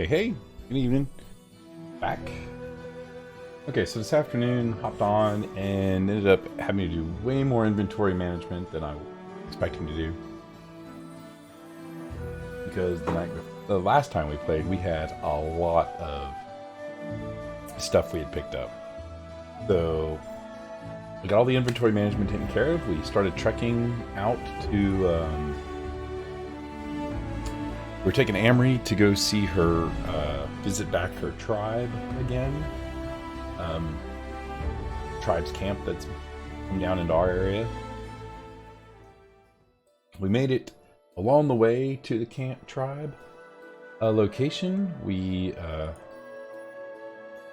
Hey, good evening. Back. Okay, so this afternoon hopped on and ended up having to do way more inventory management than I was expecting to do. Because the last time we played, we had a lot of stuff we had picked up. So we got all the inventory management taken care of. We started trekking out to... we're taking Amory to go see her, visit back her tribe again. Tribe's camp that's come down into our area. We made it along the way to the camp tribe location. We,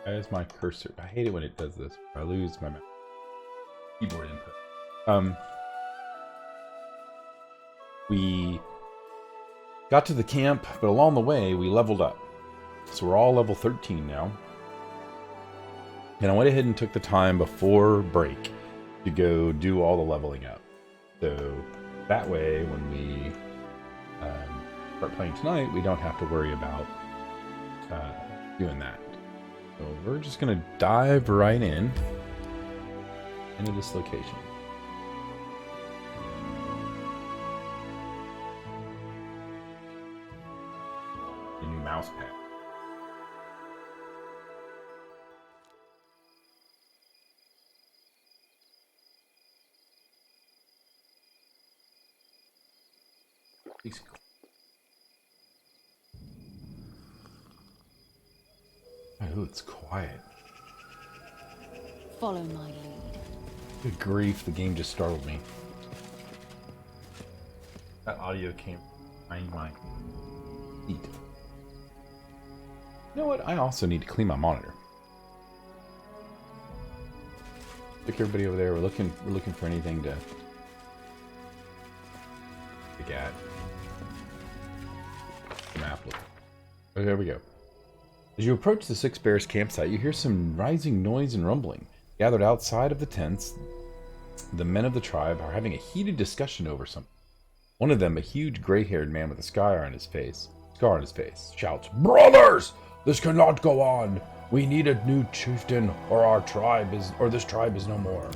as my cursor, I hate it when it does this. I lose my keyboard input. We got to the camp, but along the way we leveled up. So we're all level 13 now. And I went ahead and took the time before break to go do all the leveling up. So that way, when we start playing tonight, we don't have to worry about doing that. So we're just going to dive right into this location. A new mouse pad. Oh, it's quiet. Follow my lead. Good grief, the game just startled me. That audio came behind my feet. You know what? I also need to clean my monitor. Look, everybody over there. We're looking for anything to look at. The map. Oh, there we go. As you approach the Six Bears campsite, you hear some rising noise and rumbling. Gathered outside of the tents, the men of the tribe are having a heated discussion over something. One of them, a huge gray-haired man with a scar on his face, shouts, "Brothers! This cannot go on! We need a new chieftain, or this tribe is no more."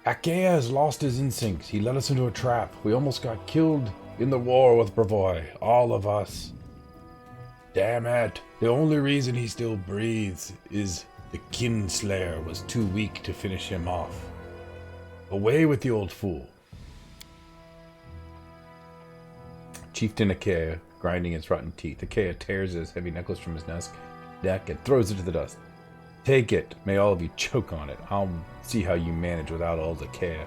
Akea has lost his instincts. He led us into a trap. We almost got killed in the war with Bravoy. All of us. Damn it. The only reason he still breathes is the Kinslayer was too weak to finish him off. Away with the old fool. Chieftain Akea, grinding his rotten teeth. Akea tears his heavy necklace from his neck and throws it to the dust. Take it. May all of you choke on it. I'll see how you manage without old Akea.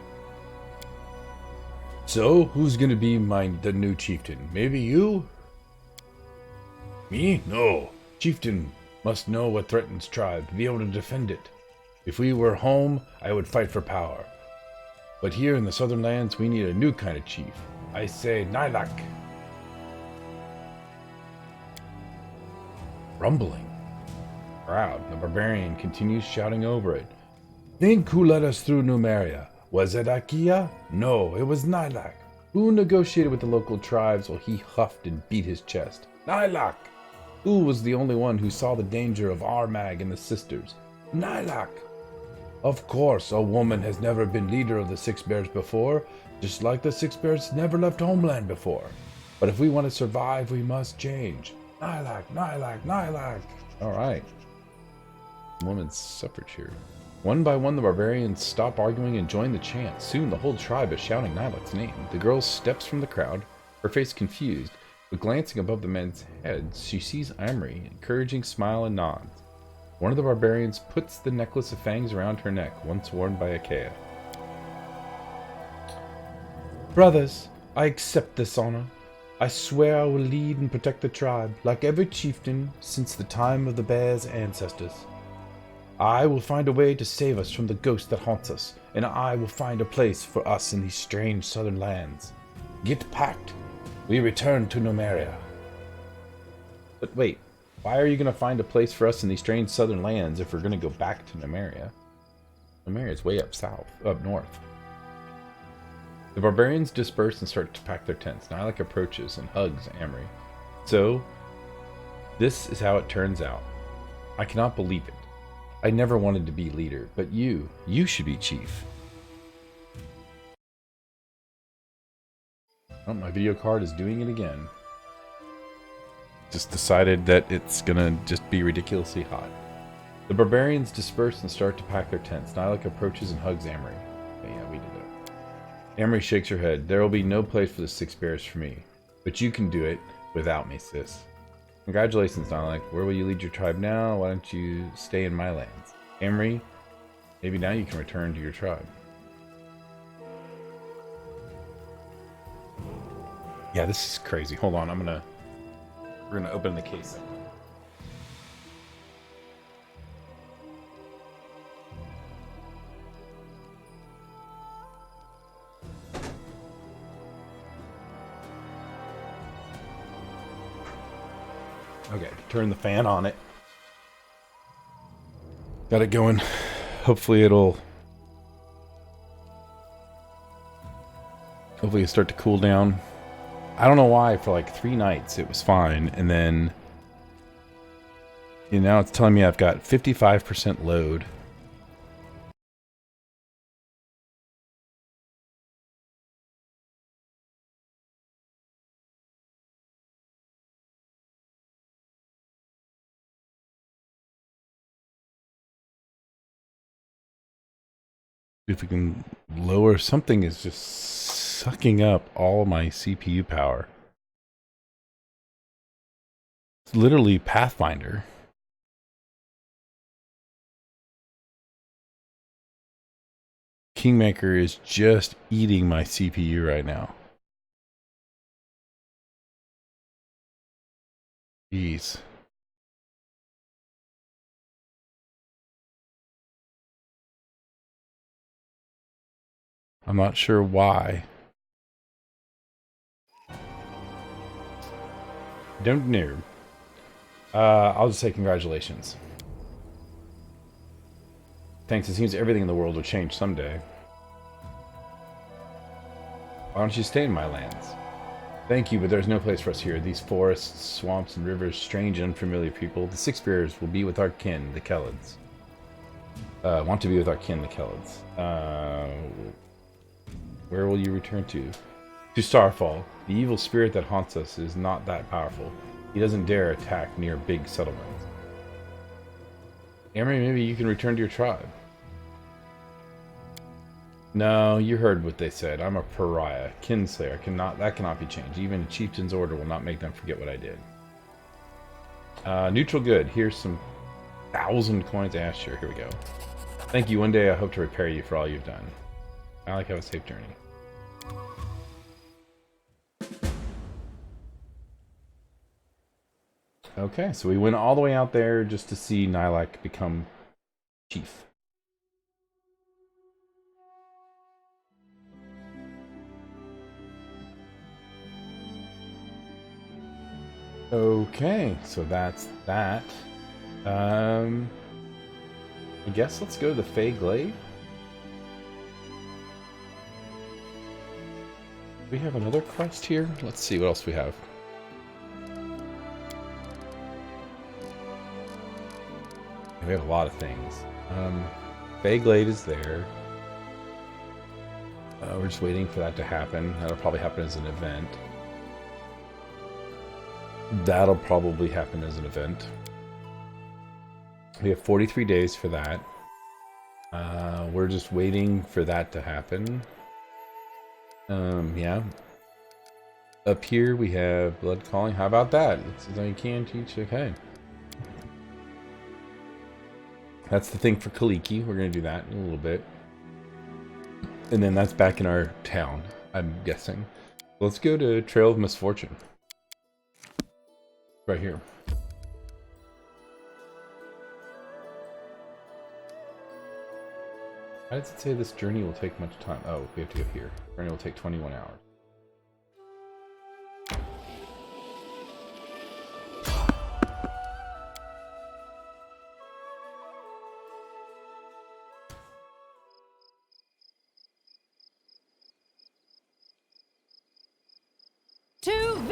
So, who's gonna be the new chieftain? Maybe you? Me? No. Chieftain must know what threatens tribe, be able to defend it. If we were home, I would fight for power. But here in the southern lands, we need a new kind of chief. I say, Nylak. Rumbling. Proud, the barbarian continues shouting over it. Think who led us through Numeria? Was it Akia? No, it was Nylak. Who negotiated with the local tribes while he huffed and beat his chest? Nylak. Who was the only one who saw the danger of Armag and the sisters? Nylak. Of course, a woman has never been leader of the Six Bears before, just like the Six Bears never left homeland before. But if we want to survive, we must change. Nylak, Nylak, Nylak. All right. Women's suffrage here. One by one, the barbarians stop arguing and join the chant. Soon, the whole tribe is shouting Nylak's name. The girl steps from the crowd, her face confused, but glancing above the men's heads, she sees Amory, encouraging smile and nods. One of the barbarians puts the necklace of fangs around her neck, once worn by Akea. Brothers, I accept this honor. I swear I will lead and protect the tribe, like every chieftain since the time of the Bears' ancestors. I will find a way to save us from the ghost that haunts us, and I will find a place for us in these strange southern lands. Get packed. We return to Numeria. But wait, why are you going to find a place for us in these strange southern lands if we're going to go back to Numeria? Numeria is way up north. The barbarians disperse and start to pack their tents. Nylak approaches and hugs Amory. So, this is how it turns out. I cannot believe it. I never wanted to be leader, but you should be chief. Oh, my video card is doing it again. Just decided that it's gonna just be ridiculously hot. The barbarians disperse and start to pack their tents. Nylak approaches and hugs Amory. Okay, yeah, we did it. Amory shakes her head. There will be no place for the six bears for me. But you can do it without me, sis. Congratulations, Nylak. Where will you lead your tribe now? Why don't you stay in my lands? Amory, maybe now you can return to your tribe. Yeah, this is crazy. Hold on, we're gonna open the case up. Okay, turn the fan on it. Got it going. Hopefully it'll start to cool down. I don't know why for like 3 nights it was fine, and then now it's telling me I've got 55% load. If we can lower, something is just sucking up all my CPU power. It's literally Pathfinder. Kingmaker is just eating my CPU right now. Jeez. I'm not sure why. Don't know. I'll just say congratulations. Thanks. It seems everything in the world will change someday. Why don't you stay in my lands? Thank you, but there's no place for us here. These forests, swamps, and rivers, strange and unfamiliar people. The Six Bears will be with our kin, the Kellids. Want to be with our kin, the Kellids. Where will you return to? To Starfall. The evil spirit that haunts us is not that powerful. He doesn't dare attack near big settlements. Amory, maybe you can return to your tribe. No, you heard what they said. I'm a pariah, kinslayer. That cannot be changed. Even a chieftain's order will not make them forget what I did. Neutral good. Here's some 1,000 coins. Ah, sure. Here we go. Thank you. One day I hope to repay you for all you've done. I like have a safe journey. Okay, so we went all the way out there just to see Nylak become chief. Okay, so that's that. I guess let's go to the Fey Glade. We have another quest here. Let's see what else we have. We have a lot of things. Fey Glade is there. We're just waiting for that to happen. That'll probably happen as an event. That'll probably happen as an event. We have 43 days for that. We're just waiting for that to happen. Yeah. Up here we have Blood Calling. How about that? It's all you can teach. Okay. That's the thing for Kaliki. We're going to do that in a little bit. And then that's back in our town, I'm guessing. Let's go to Trail of Misfortune. Right here. Why does it say this journey will take much time? Oh, we have to go here. Journey will take 21 hours.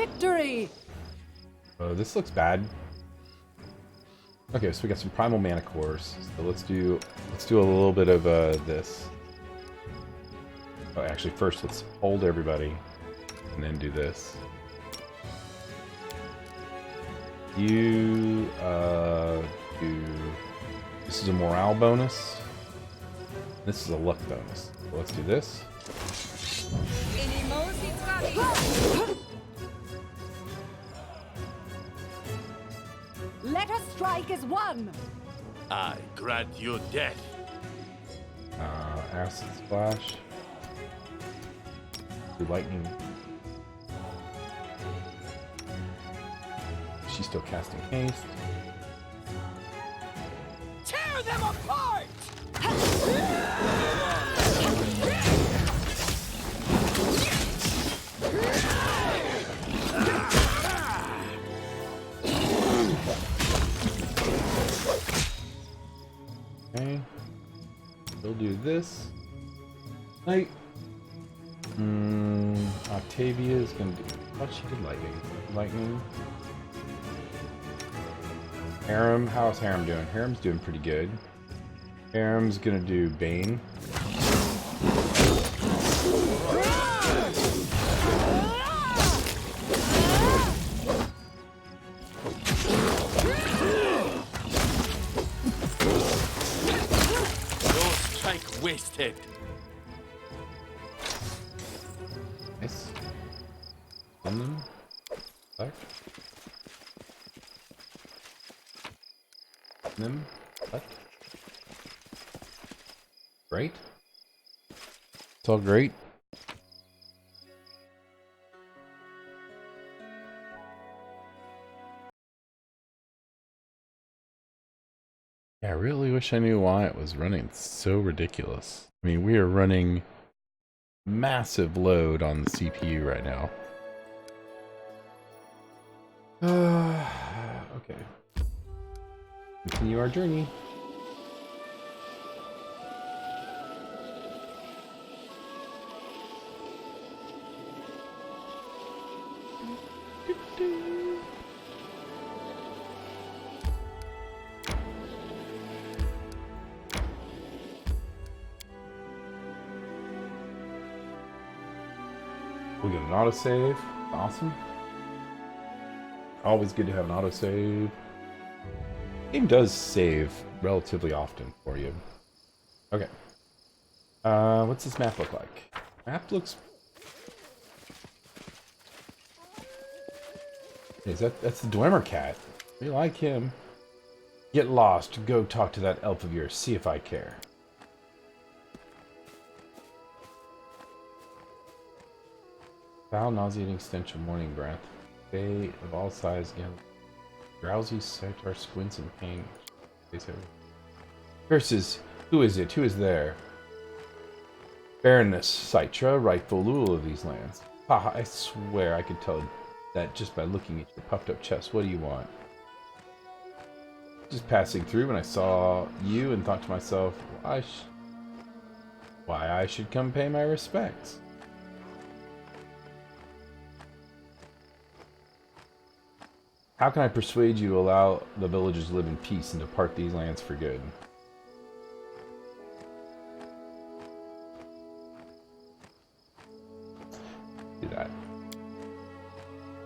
victory! Oh, this looks bad. Okay, so we got some primal mana cores. So let's do a little bit of this. Oh, actually, first let's hold everybody, and then do this. You do. This is a morale bonus. This is a luck bonus. So let's do this. Let us strike as one! I grant you death. Acid splash. Do lightning. She's still casting haste. Tear them apart! Okay. We'll do this. Night. Octavia is gonna do. I thought she did lightning. Lightning. Harem. How's Harem doing? Harem's doing pretty good. Harem's gonna do Bane. No strike wasted. Nice. On them. Back. Them. Back. Great. It's all great. Yeah, I really wish I knew why it was running so ridiculous. I mean, we are running massive load on the CPU right now. Okay. Continue our journey. We get an autosave. Awesome. Always good to have an autosave. Game does save relatively often for you. Okay. What's this map look like? Map looks... That's the Dwemer cat. We like him. Get lost. Go talk to that elf of yours. See if I care. Foul, nauseating stench of morning breath. They of all sizes again. Drowsy centaur squints in pain. Curses! Who is it? Who is there? Baroness Citra, rightful rule of these lands. Haha, I swear I could tell that just by looking at your puffed up chest. What do you want? Just passing through when I saw you and thought to myself, why I should come pay my respects. How can I persuade you to allow the villagers to live in peace and depart these lands for good? Do that.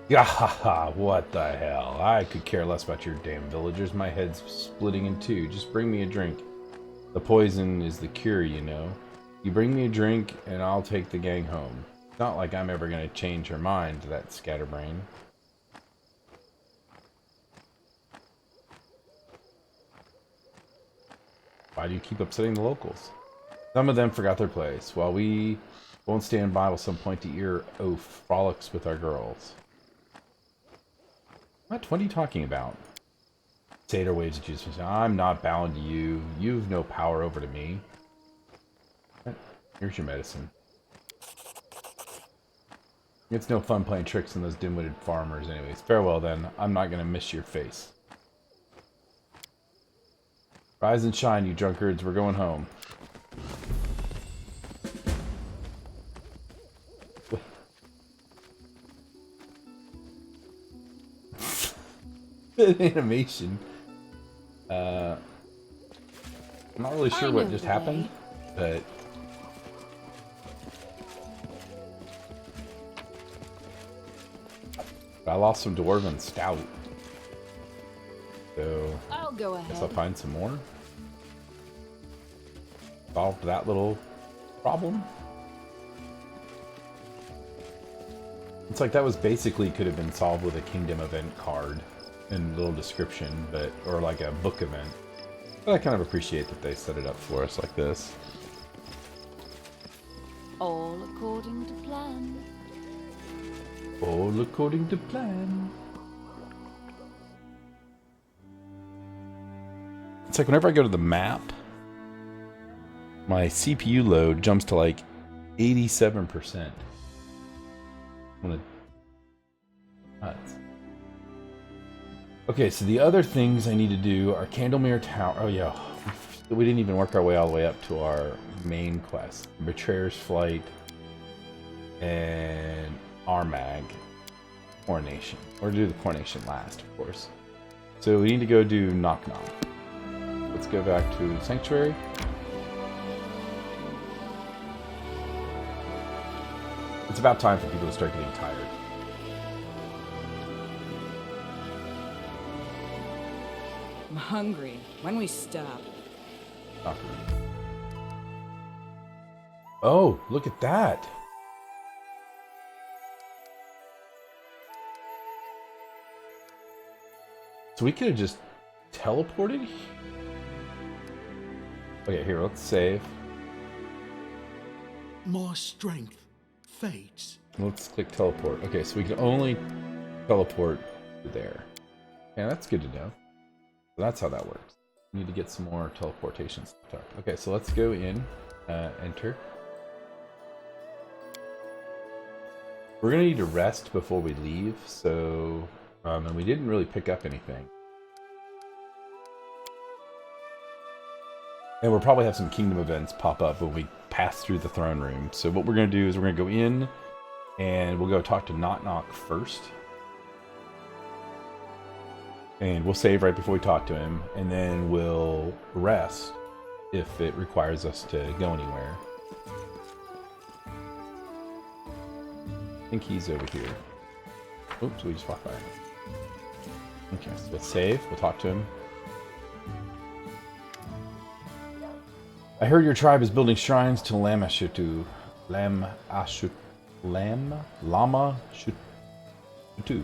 Yahaha, what the hell? I could care less about your damn villagers. My head's splitting in two. Just bring me a drink. The poison is the cure, you know. You bring me a drink and I'll take the gang home. It's not like I'm ever going to change her mind, that scatterbrain. Why do you keep upsetting the locals? Some of them forgot their place, while we won't stand by while some pointy-ear oaf frolics with our girls. What are you talking about? Satyr waves at you. I'm not bound to you. You've no power over to me. Here's your medicine. It's no fun playing tricks on those dim-witted farmers anyways. Farewell then. I'm not gonna miss your face. Rise and shine, you drunkards. We're going home. animation. I'm not really sure what just happened, but I lost some dwarven stout. So I'll go I guess ahead. I'll find some more. Solved that little problem. It's like that was basically could have been solved with a kingdom event card and a little description, but or like a book event. But I kind of appreciate that they set it up for us like this. All according to plan. All according to plan. It's like whenever I go to the map, my CPU load jumps to like 87%. Nuts. Okay, so the other things I need to do are Candlemere Tower. Oh yeah, we didn't even work our way all the way up to our main quest. Betrayer's Flight and Armag. Coronation. Or do the Coronation last, of course. So we need to go do NokNok. Let's go back to Sanctuary. It's about time for people to start getting tired. I'm hungry. When we stop? Oh, look at that. So we could have just teleported? Okay, here, let's save. My strength fades. Let's click teleport. Okay, so we can only teleport to there. Yeah, that's good to know. So that's how that works. We need to get some more teleportation stuff. Okay, so let's go in, enter. We're gonna need to rest before we leave, so and we didn't really pick up anything. And we'll probably have some kingdom events pop up when we pass through the throne room. So what we're gonna do is we're gonna go in and we'll go talk to NokNok first. And we'll save right before we talk to him, and then we'll rest if it requires us to go anywhere. I think he's over here. Oops, we just walked by him. Okay, so let's save. We'll talk to him. I heard your tribe is building shrines to Lama Shutu. Lama Shutu.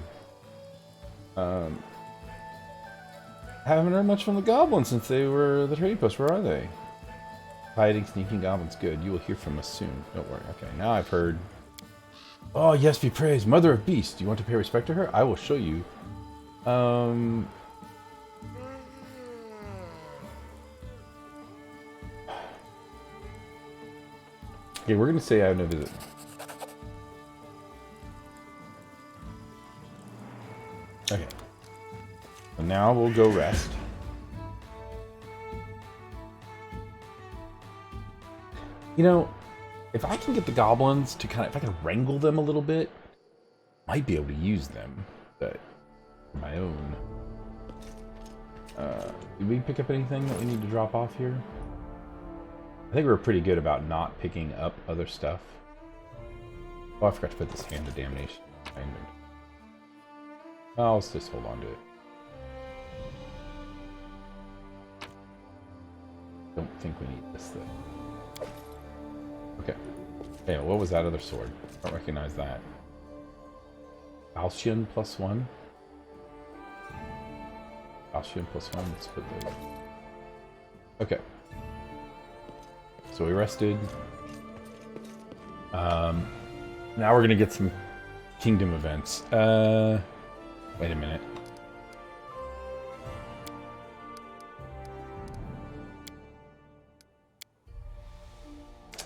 Haven't heard much from the goblins since they were the trading post. Where are they? Fighting sneaking goblins. Good. You will hear from us soon. Don't worry. Okay, now I've heard. Oh, yes, be praised. Mother of Beasts. Do you want to pay respect to her? I will show you. Okay, we're going to say I have no visit. Okay. So now we'll go rest. You know, if I can get the goblins to if I can wrangle them a little bit, I might be able to use them, but for my own. Did we pick up anything that we need to drop off here? I think we were pretty good about not picking up other stuff. Oh, I forgot to put this Hand of Damnation in my inventory. Oh, let's just hold on to it. Don't think we need this thing. Okay. Hey, what was that other sword? I don't recognize that. Alcian +1. Alcian +1. Let's put those. Okay. So we rested. Now we're gonna get some kingdom events. Wait a minute.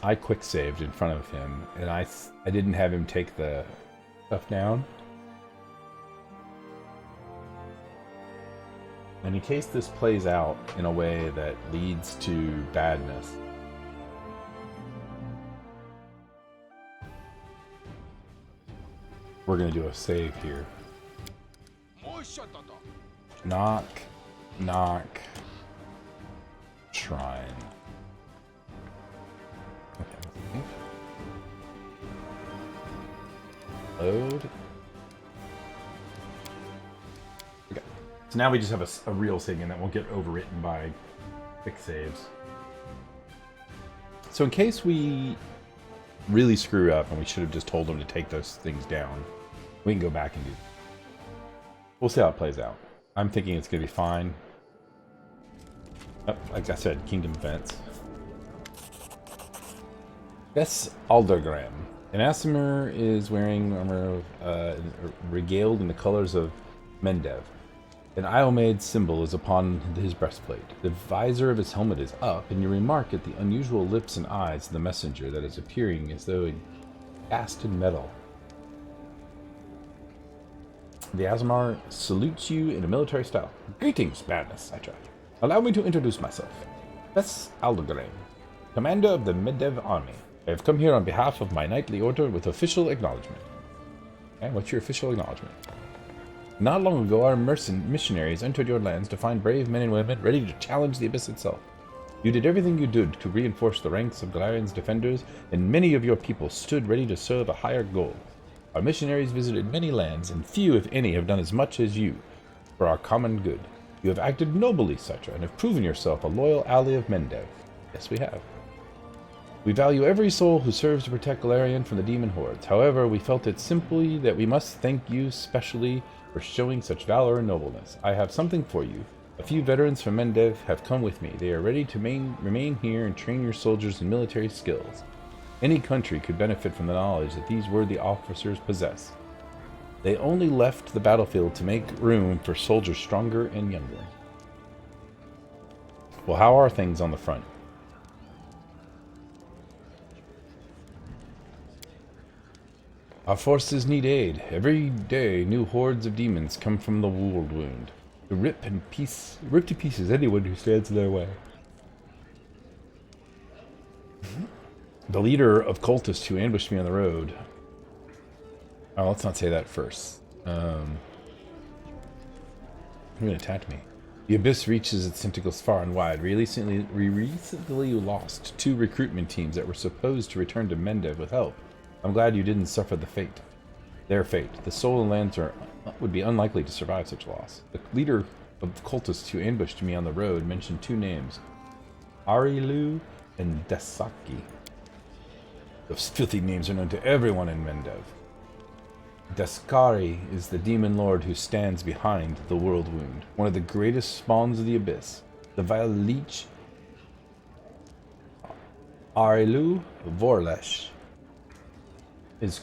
I quick saved in front of him, and I didn't have him take the stuff down. And in case this plays out in a way that leads to badness, we're going to do a save here. NokNok Shrine. Okay. Load. Okay. So now we just have a real thing, and that won't get overwritten by quick saves. So in case we really screw up and we should have just told them to take those things down, we can go back and do. We'll see how it plays out. I'm thinking it's going to be fine. Oh, like I said, Kingdom Events. Bess Aldergram. An Asimir is wearing armor regaled in the colors of Mendev. An Iomade symbol is upon his breastplate. The visor of his helmet is up, and you remark at the unusual lips and eyes of the messenger that is appearing as though cast in metal. The Asimir salutes you in a military style. Greetings, Baroness, I try. Allow me to introduce myself. Bess Aldergram, commander of the Mendev army. I have come here on behalf of my knightly order with official acknowledgement. Okay, what's your official acknowledgement? Not long ago, our missionaries entered your lands to find brave men and women ready to challenge the Abyss itself. You did everything you could to reinforce the ranks of Galarian's defenders, and many of your people stood ready to serve a higher goal. Our missionaries visited many lands, and few, if any, have done as much as you for our common good. You have acted nobly, Citra, and have proven yourself a loyal ally of Mendev. Yes, we have. We value every soul who serves to protect Galarian from the demon hordes. However, we felt it simply that we must thank you specially for showing such valor and nobleness. I have something for you. A few veterans from Mendev have come with me. They are ready to remain here and train your soldiers in military skills. Any country could benefit from the knowledge that these worthy officers possess. They only left the battlefield to make room for soldiers stronger and younger. Well, how are things on the front? Our forces need aid. Every day, new hordes of demons come from the world wound to rip to pieces anyone who stands in their way. The leader of cultists who ambushed me on the road. Oh, let's not say that first. Who attacked me? The Abyss reaches its tentacles far and wide. We recently lost 2 recruitment teams that were supposed to return to Mendev with help. I'm glad you didn't suffer their fate. The soul and lands would be unlikely to survive such loss. The leader of cultists who ambushed me on the road mentioned 2 names, Arilu and Dasaki. Those filthy names are known to everyone in Mendev. Daskari is the demon lord who stands behind the world wound, one of the greatest spawns of the Abyss. The vile leech Arilu Vorlesh is a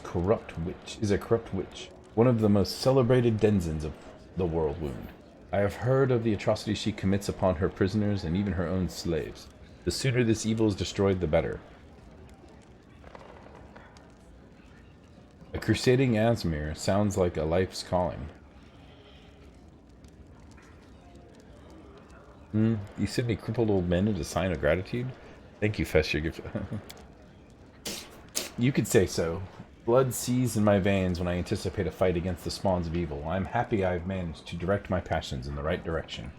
corrupt witch, one of the most celebrated denizens of the world wound. I have heard of the atrocities she commits upon her prisoners and even her own slaves. The sooner this evil is destroyed, the better. A crusading Asimir sounds like a life's calling. You sent me crippled old men as a sign of gratitude? Thank you, Fess, your gift. You could say so. Blood seethes in my veins when I anticipate a fight against the spawns of evil. I'm happy I've managed to direct my passions in the right direction.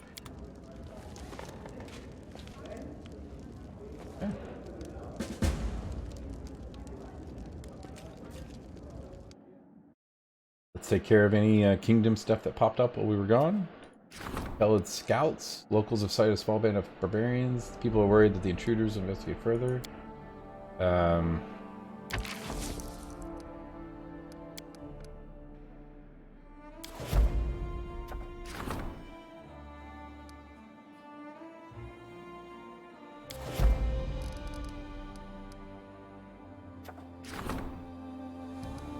Okay. Let's take care of any kingdom stuff that popped up while we were gone. Pellet scouts. Locals have sighted a small band of barbarians. People are worried that the intruders will investigate further.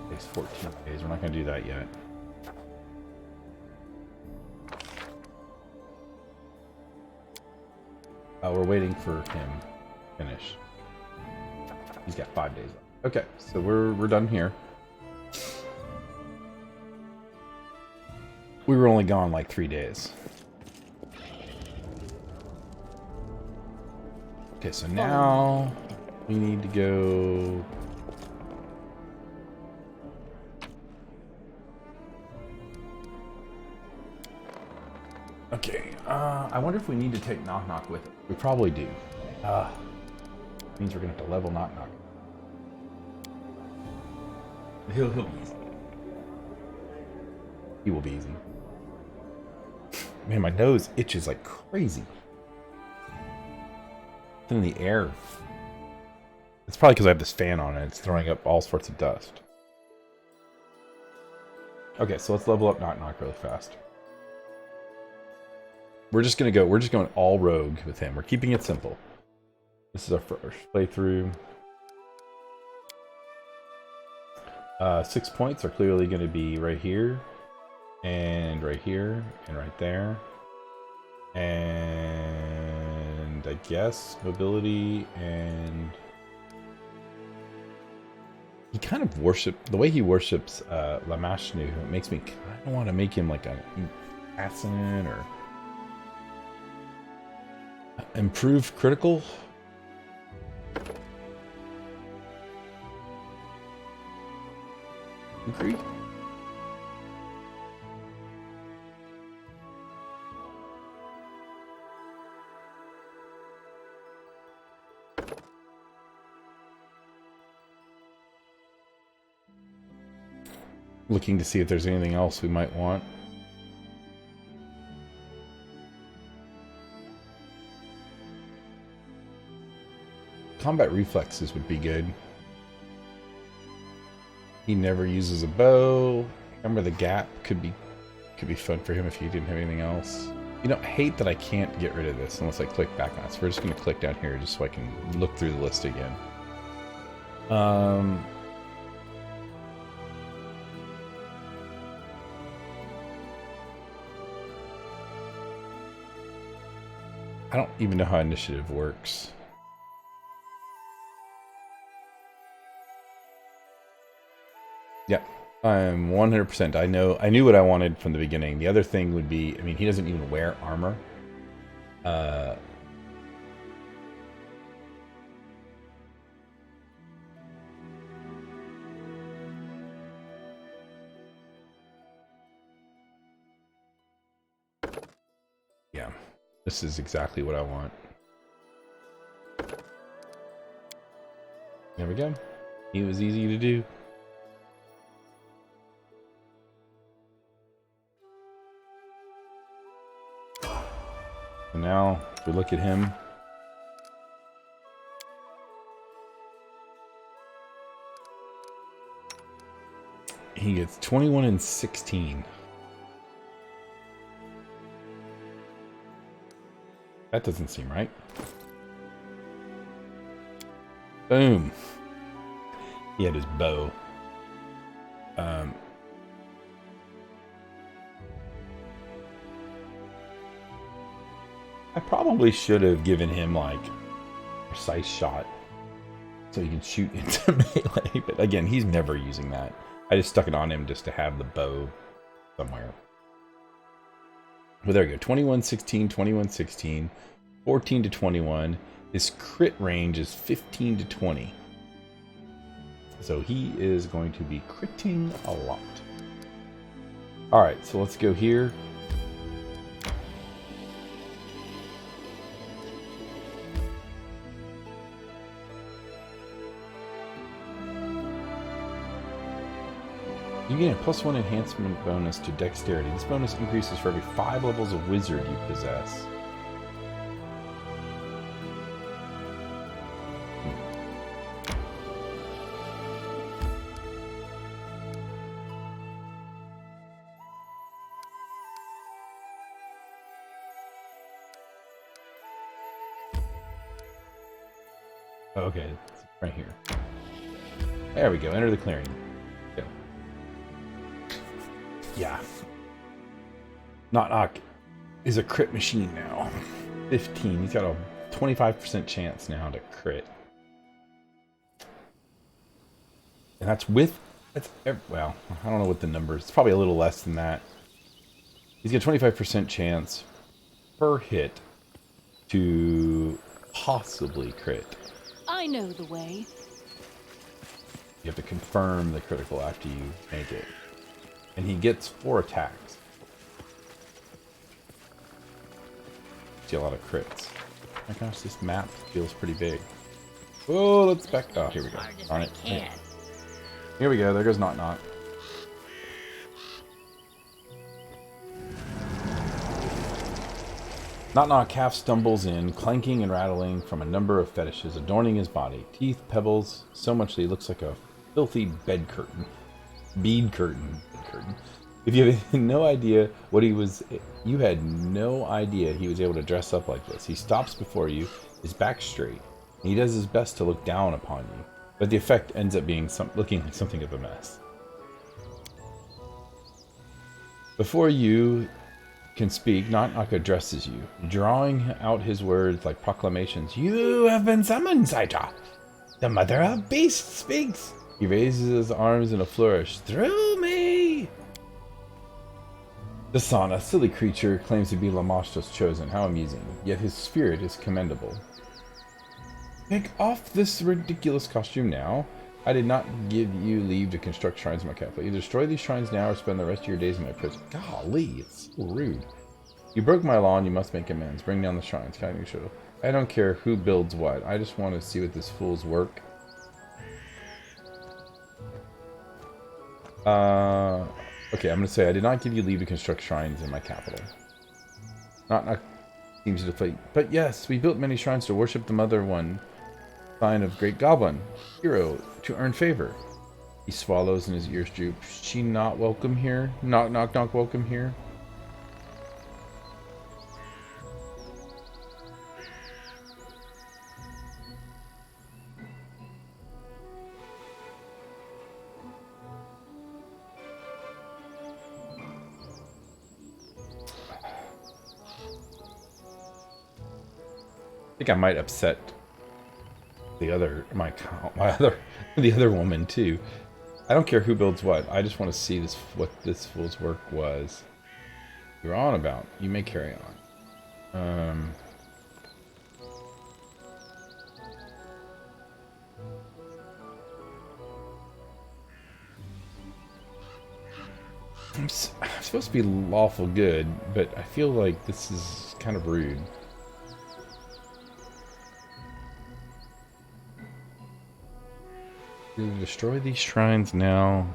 Takes 14 days. We're not going to do that yet. We're waiting for him to finish. He's got 5 days left. Okay, so we're done here. We were only gone like 3 days. Okay, so now we need to go. Okay, I wonder if we need to take NokNok with it. We probably do. Means we're gonna have to level NokNok. He'll be easy. He will be easy. Man, my nose itches like crazy. It's in the air. It's probably because I have this fan on and it's throwing up all sorts of dust. Okay, so let's level up NokNok really fast. We're just going all rogue with him. We're keeping it simple. This is our first playthrough. 6 points are clearly going to be right here, and right here, and right there. And I guess mobility, and he kind of the way he worships Lamashnu, it makes me kind of want to make him like an assassin or improve critical. Agree? Looking to see if there's anything else we might want. Combat reflexes would be good. He never uses a bow. Remember the gap could be fun for him if he didn't have anything else. You know, I hate that I can't get rid of this unless I click back on it. So we're just going to click down here just so I can look through the list again. I don't even know how initiative works. Yeah, I'm 100%. I knew what I wanted from the beginning. The other thing would be, I mean, he doesn't even wear armor. Yeah, this is exactly what I want. There we go. He was easy to do. So now, if we look at him, he gets 21 and 16. That doesn't seem right. Boom. He had his bow. I probably should have given him like precise shot so he can shoot into melee, but again, he's never using that. I just stuck it on him just to have the bow somewhere. Well, there we go. 21, 16, 21, 16, 14 to 21. His crit range is 15 to 20. So he is going to be critting a lot. Alright, so let's go here. You gain a +1 enhancement bonus to dexterity. This bonus increases for every 5 levels of wizard you possess. Okay, it's right here. There we go. Enter the clearing. Go. Yeah. NokNok is a crit machine now. 15. He's got a 25% chance now to crit. And that's with... well, I don't know what the number is. It's probably a little less than that. He's got a 25% chance per hit to possibly crit. I know the way. You have to confirm the critical after you make it. And he gets 4 attacks. See a lot of crits. Oh my gosh, this map feels pretty big. Oh, let's back. Oh, here we go. Darn it. Here we go. There goes NokNok. NokNok half stumbles in, clanking and rattling from a number of fetishes adorning his body. Teeth, pebbles, so much that he looks like a filthy bed curtain. Bead curtain. Bed curtain. If you had no idea what he was, you had no idea he was able to dress up like this. He stops before you, his back straight, and he does his best to look down upon you. But the effect ends up being looking like something of a mess. Before you can speak, NokNok addresses you, drawing out his words like proclamations. You have been summoned, Saita. The mother of beasts speaks. He raises his arms in a flourish. Through me! The Sana, silly creature, claims to be Lamashta's chosen. How amusing. Yet his spirit is commendable. Take off this ridiculous costume now. I did not give you leave to construct shrines in my capital. Either destroy these shrines now or spend the rest of your days in my prison. Golly, it's so rude. You broke my law and you must make amends. Bring down the shrines. I don't care who builds what. I just want to see what this fool's work. Okay, I'm going to say, I did not give you leave to construct shrines in my capital. NokNok seems to deflate. But yes, we built many shrines to worship the Mother One, sign of Great Goblin, hero, to earn favor. He swallows and his ears droop. She not welcome here? Knock, welcome here? I think I might upset the other the other woman too. I don't care who builds what. I just want to see what this fool's work was. You're on about. You may carry on. I'm supposed to be lawful good, but I feel like this is kind of rude. To destroy these shrines now.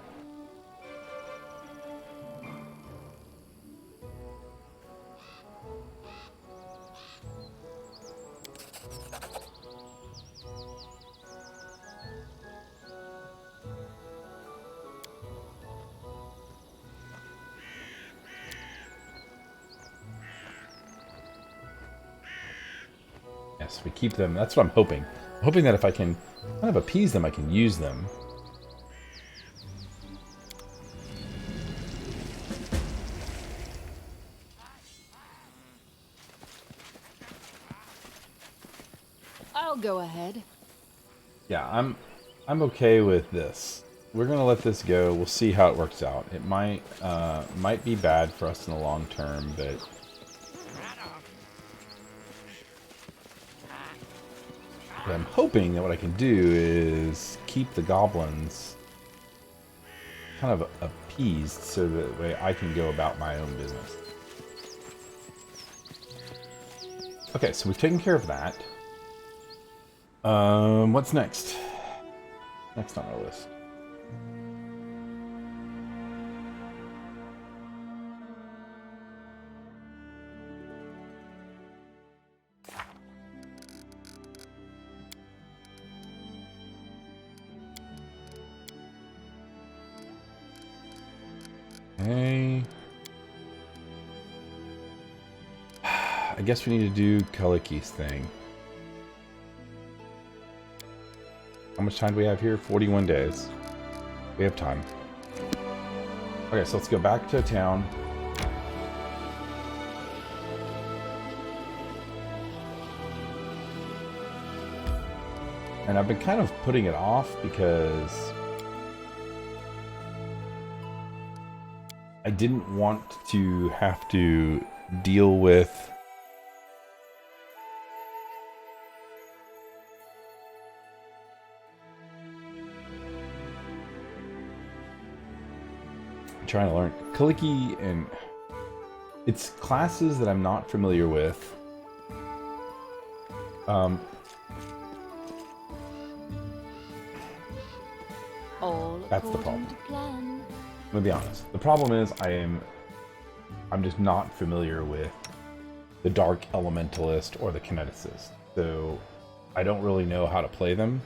Yes, we keep them. That's what I'm hoping. I'm hoping that if I can kind of appease them, I can use them. I'll go ahead. Yeah, I'm okay with this. We're gonna let this go. We'll see how it works out. It might be bad for us in the long term, but I'm hoping that what I can do is keep the goblins kind of appeased so that way I can go about my own business. Okay, so we've taken care of that. What's next? Next on our list. Okay. I guess we need to do Kaessi's thing. How much time do we have here? 41 days. We have time. Okay, so let's go back to town. And I've been kind of putting it off because I didn't want to have to deal with trying to learn Kaessi, and it's classes that I'm not familiar with, Um, All That's the according problem. to plan. I'm gonna be honest. The problem is I'm just not familiar with the Dark Elementalist or the Kineticist. So I don't really know how to play them.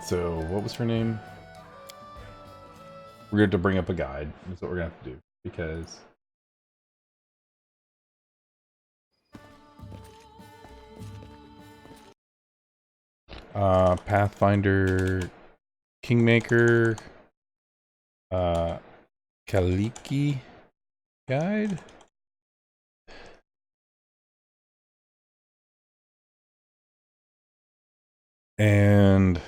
So what was her name? We're going to bring up a guide. That's what we're going to have to do. Because Pathfinder, Kingmaker, Kaliki guide. And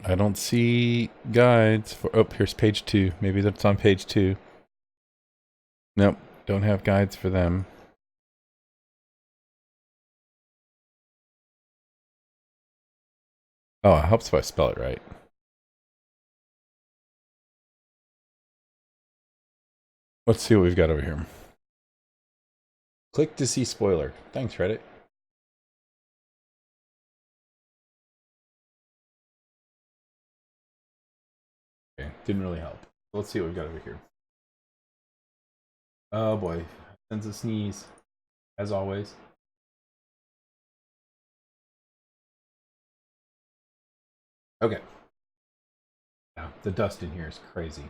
I don't see guides for. Oh, here's page 2. Maybe that's on page 2. Nope, don't have guides for them. Oh, it helps if I spell it right. Let's see what we've got over here. Click to see spoiler. Thanks, Reddit. Okay, didn't really help. Let's see what we've got over here. Oh boy, sends a sneeze, as always. Okay. Now, the dust in here is crazy.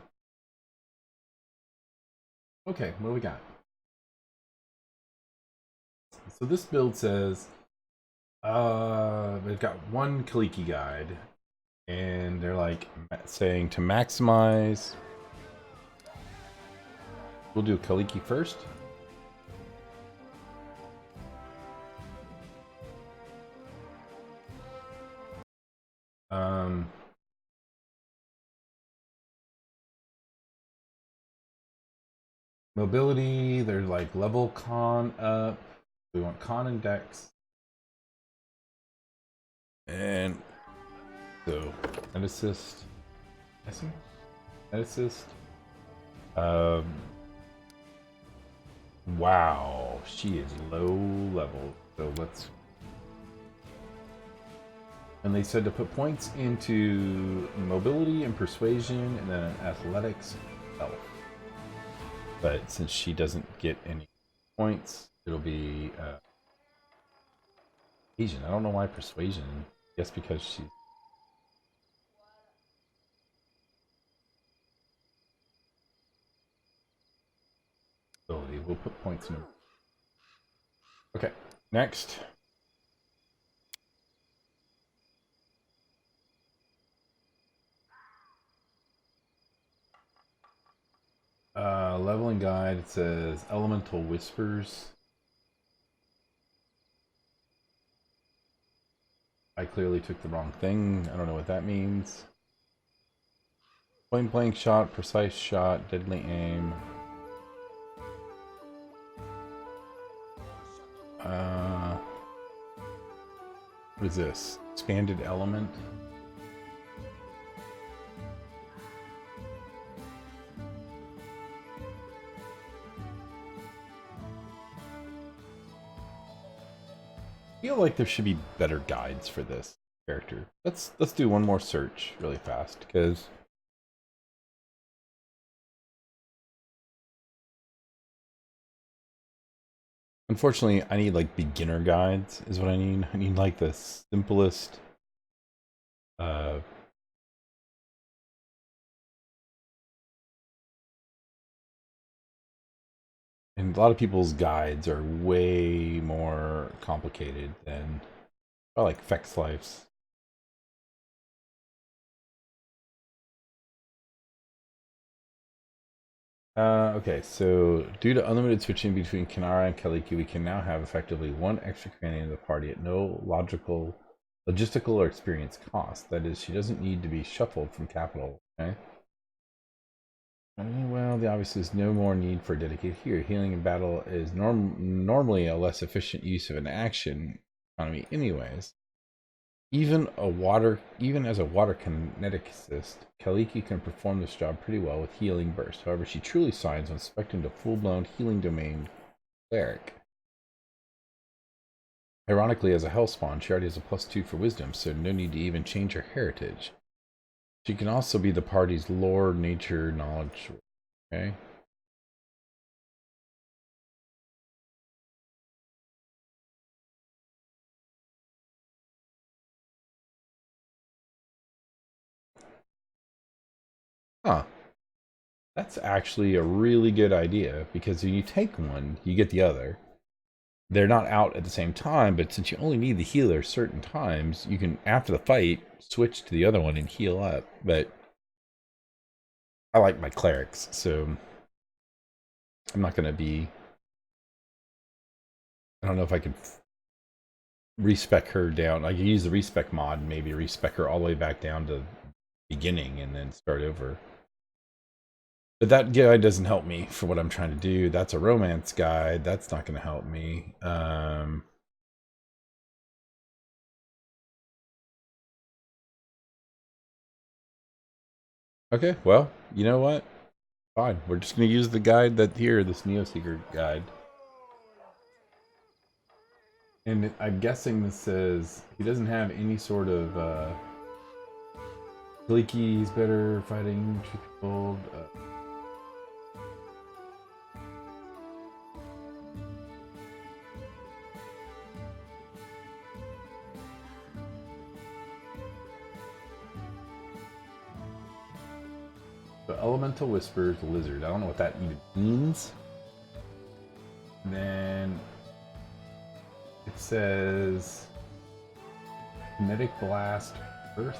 Okay, what do we got? So this build says, they've got one Kaliki guide, and they're like saying to maximize. We'll do Kaliki first. Mobility, they're like level con up. We want con and dex. And so, Med assist. Med assist. Wow, she is low level. So let's. And they said to put points into mobility and persuasion, and then athletics, health. But since she doesn't get any points, it'll be Asian. I don't know why persuasion. I guess because she's ability. We'll put points in. Okay, next. Leveling guide, it says Elemental Whispers. I clearly took the wrong thing. I don't know what that means. Point blank shot, precise shot, deadly aim. What is this? Expanded element? I feel like there should be better guides for this character. Let's do one more search really fast, because unfortunately I need like beginner guides is what I need. I need like the simplest and a lot of people's guides are way more complicated than like Fex Life's. Okay, so due to unlimited switching between Kinara and Kaliki, we can now have effectively one extra companion in the party at no logical Logistical or experience cost. That is, she doesn't need to be shuffled from capital. Okay. Well, the obviously is no more need for a dedicated here. Healing in battle is normally a less efficient use of an action economy, anyways. Even as a water kineticist, Kaliki can perform this job pretty well with healing burst. However, she truly shines when specced into full-blown healing domain cleric. Ironically, as a hellspawn, she already has a +2 for wisdom, so no need to even change her heritage. She can also be the party's lore, nature, knowledge. Okay. Huh. That's actually a really good idea, because when you take one, you get the other. They're not out at the same time, but since you only need the healer certain times, you can, after the fight, switch to the other one and heal up. But I like my clerics, so I'm not going to be... I don't know if I could respec her down. I could use the respec mod and maybe respec her all the way back down to beginning and then start over. But that guide doesn't help me for what I'm trying to do. That's a romance guide. That's not going to help me. Okay, well, you know what? Fine. We're just going to use the guide that here, this Neoseeker guide. And I'm guessing this says he doesn't have any sort of Gleeky, he's better fighting gold. So Elemental Whispers, Lizard. I don't know what that even means. And then it says Kinetic Blast, Earth.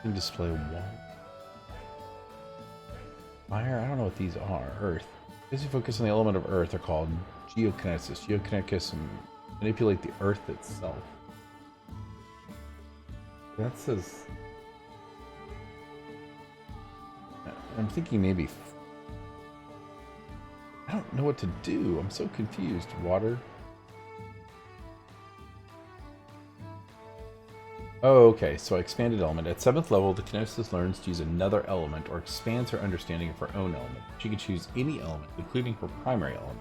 Can display wall. Fire. I don't know what these are. Earth. As you focus on the element of Earth, are called geokinesis. Geokinesis manipulate the Earth itself. That says. I'm thinking maybe. I don't know what to do. I'm so confused. Water. Oh, okay. So expanded element. At 7th level, the Kinesis learns to use another element or expands her understanding of her own element. She can choose any element, including her primary element.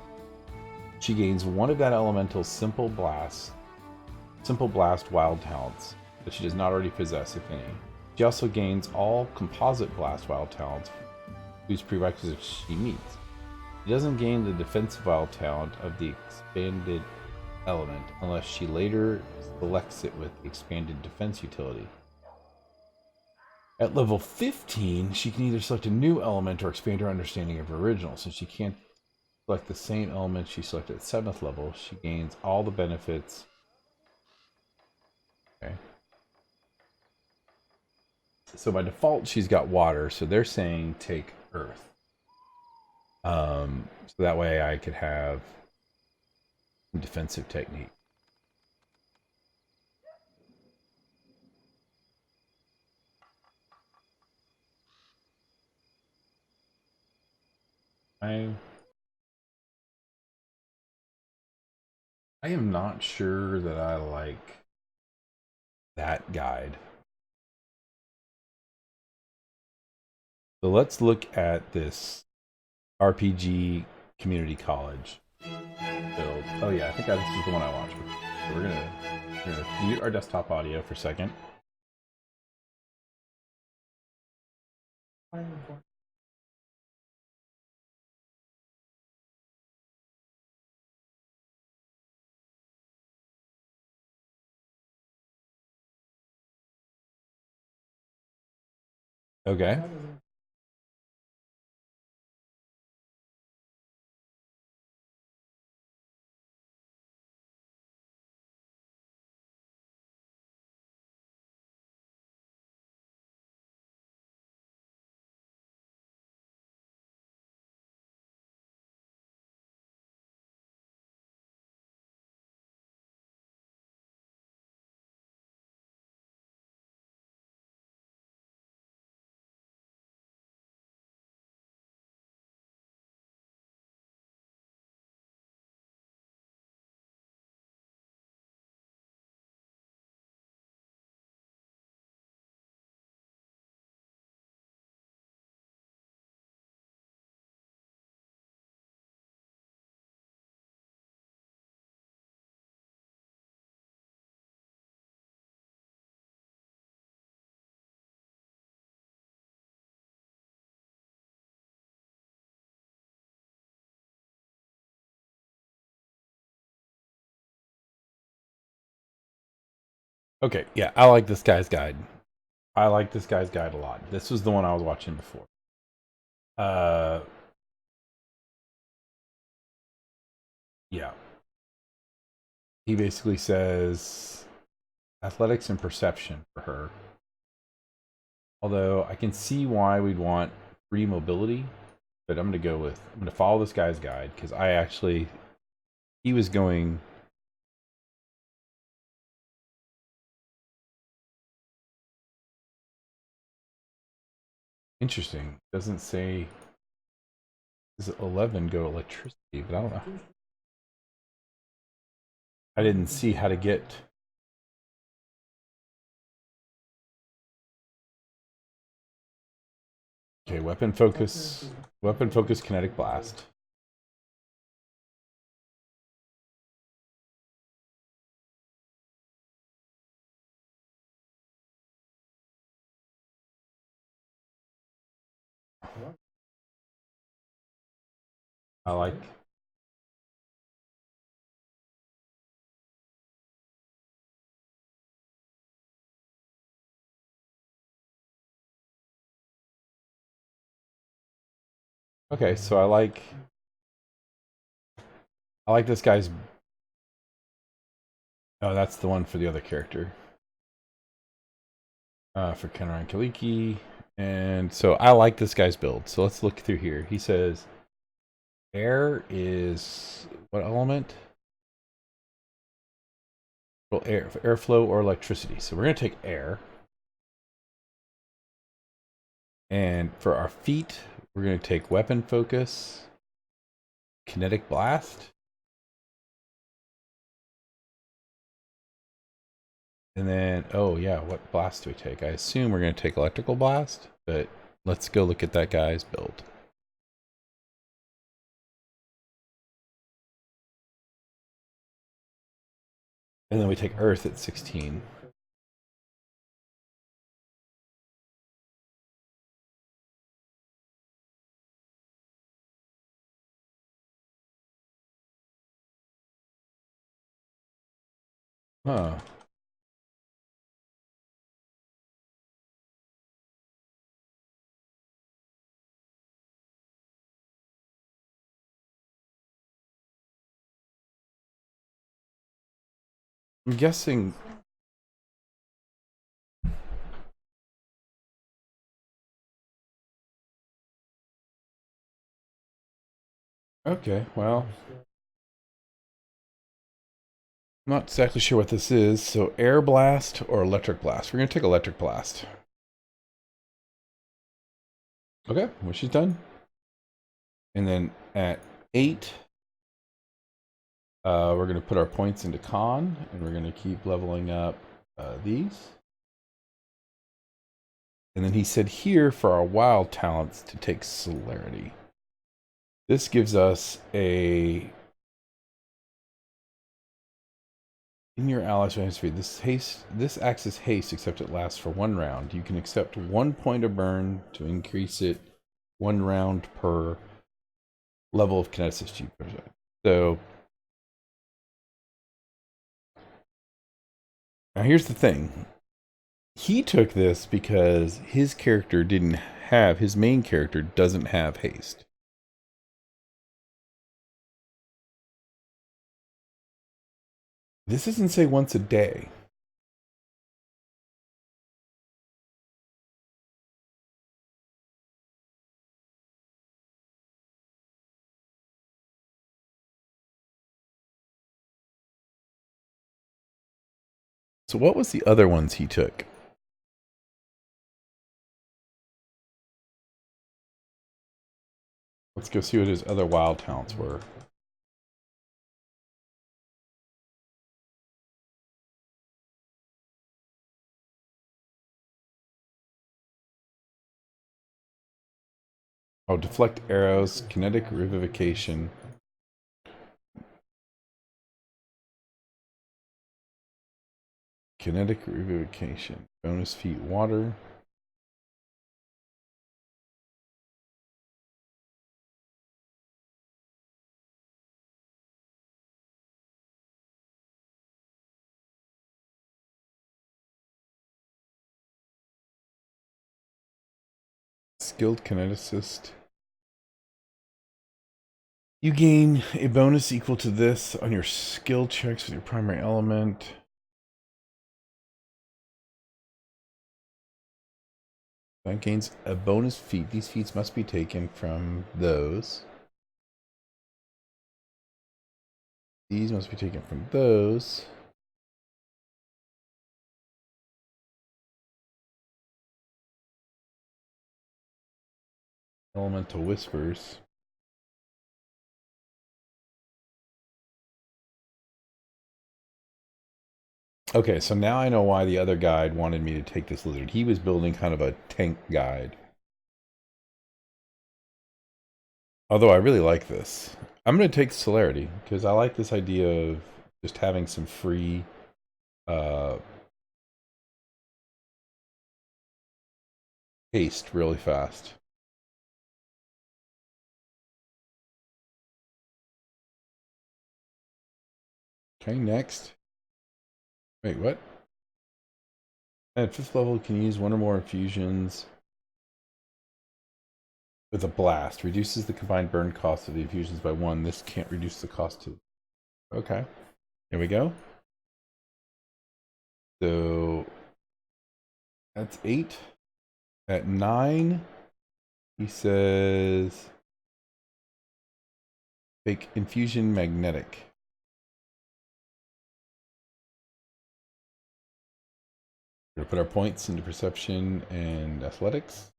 She gains one of that elemental's simple blast wild talents that she does not already possess, if any. She also gains all composite blast wild talents whose prerequisites she meets. She doesn't gain the defensive wild talent of the expanded element unless she later selects it with the expanded defense utility. At level 15, she can either select a new element or expand her understanding of her original. Since she can't select the same element she selected at 7th level, she gains all the benefits. Okay. So by default, she's got water, so they're saying take earth. So that way I could have defensive technique. I am not sure that I like that guide. So let's look at this RPG community college build. Oh yeah, I think this is the one I watched. So we're gonna mute our desktop audio for a second. Okay. Okay, yeah, I like this guy's guide. I like this guy's guide a lot. This was the one I was watching before. Uh, yeah. He basically says athletics and perception for her. Although I can see why we'd want free mobility, but I'm gonna follow this guy's guide because he was going. Interesting. Doesn't say. Does 11 go electricity? But I don't know. I didn't see how to get. Okay, weapon focus. Weapon focus kinetic blast. I like. Okay, so I like this guy's. Oh, that's the one for the other character. For Kenran Kaliki. And so I like this guy's build. So let's look through here. He says air is what element? Well, airflow or electricity. So we're going to take air. And for our feet, we're going to take weapon focus, kinetic blast. And then, oh yeah, what blast do we take? I assume we're going to take electrical blast, but let's go look at that guy's build. And then we take earth at 16. Huh. I'm guessing. Okay, well, I'm not exactly sure what this is. So air blast or electric blast? We're going to take electric blast. Okay, well, she's done. And then at 8, we're going to put our points into con, and we're going to keep leveling up these. And then he said here for our wild talents to take celerity. This gives us a in your ally's speed. This acts as haste, except it lasts for 1 round. You can accept 1 point of burn to increase it 1 round per level of kineticist you present. So now here's the thing. He took this because his main character doesn't have haste. This doesn't say once a day. So what was the other ones he took? Let's go see what his other wild talents were. Oh, deflect arrows, kinetic revivification. Kinetic revivification. Bonus feet water. skilled kineticist. You gain a bonus equal to this on your skill checks with your primary element. That gains a bonus feat. These feats must be taken from those. These must be taken from those. Elemental Whispers. Okay, so now I know why the other guide wanted me to take this lizard. He was building kind of a tank guide. Although I really like this. I'm going to take Celerity, because I like this idea of just having some free haste really fast. Okay, next. Wait, what? At 5th level, you can use one or more infusions with a blast. Reduces the combined burn cost of the infusions by 1. This can't reduce the cost to... Okay. Here we go. So... that's 8. At 9, he says... make infusion magnetic. We're gonna put our points into perception and athletics.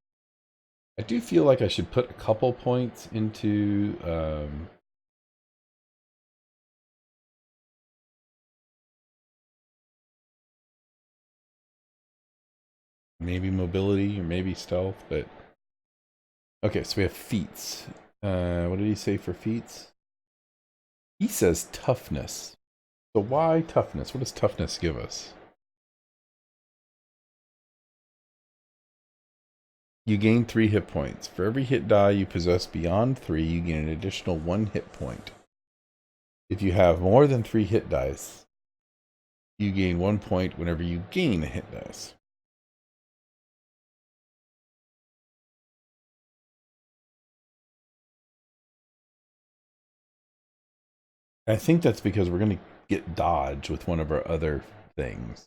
I do feel like I should put a couple points into maybe mobility or maybe stealth, but okay, so we have feats. What did he say for feats? He says toughness. So why toughness? What does toughness give us? You gain 3 hit points. For every hit die you possess beyond 3, you gain an additional 1 hit point. If you have more than 3 hit dice, you gain 1 point whenever you gain a hit dice. I think that's because we're going to get dodge with one of our other things.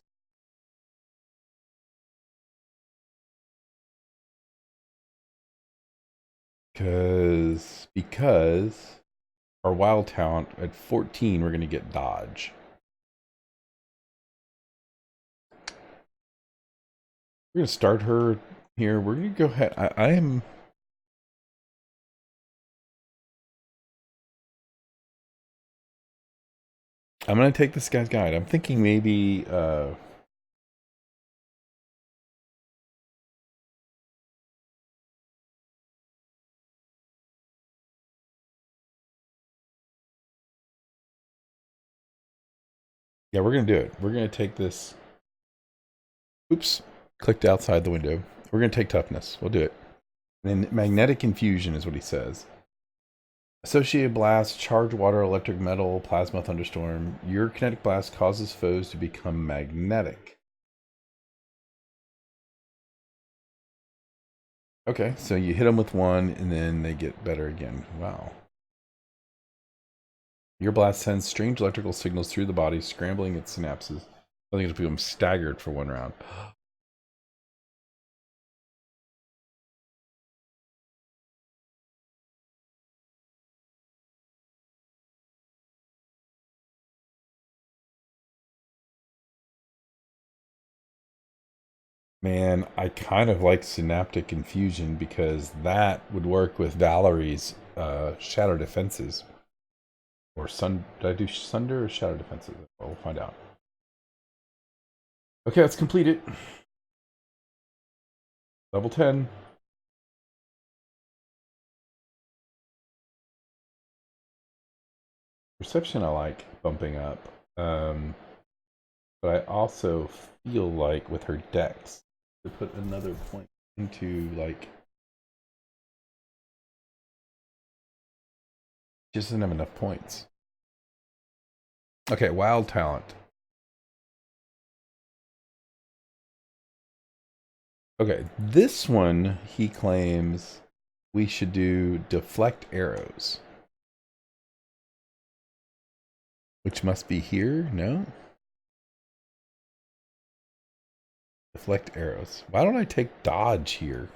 Because our wild talent at 14, we're going to get dodge. We're going to start her here. We're going to go ahead. I'm going to take this guy's guide. I'm thinking maybe yeah, we're going to do it. We're going to take this. Oops, clicked outside the window. We're going to take toughness. We'll do it. And then magnetic infusion is what he says. Associated blast, charge water, electric metal, plasma thunderstorm. Your kinetic blast causes foes to become magnetic. Okay, so you hit them with 1 and then they get better again. Wow. Your blast sends strange electrical signals through the body, scrambling its synapses. I think it'll become staggered for 1 round. Man, I kind of like synaptic infusion because that would work with Valerie's shadow defenses. Or did I do Sunder or Shadow Defenses? Well, we'll find out. Okay, let's complete it. Level 10. Perception I like bumping up. But I also feel like with her dex to put another point into like she doesn't have enough points. Okay, wild talent. Okay, this one he claims we should do deflect arrows. Which must be here, no? Deflect arrows. Why don't I take dodge here?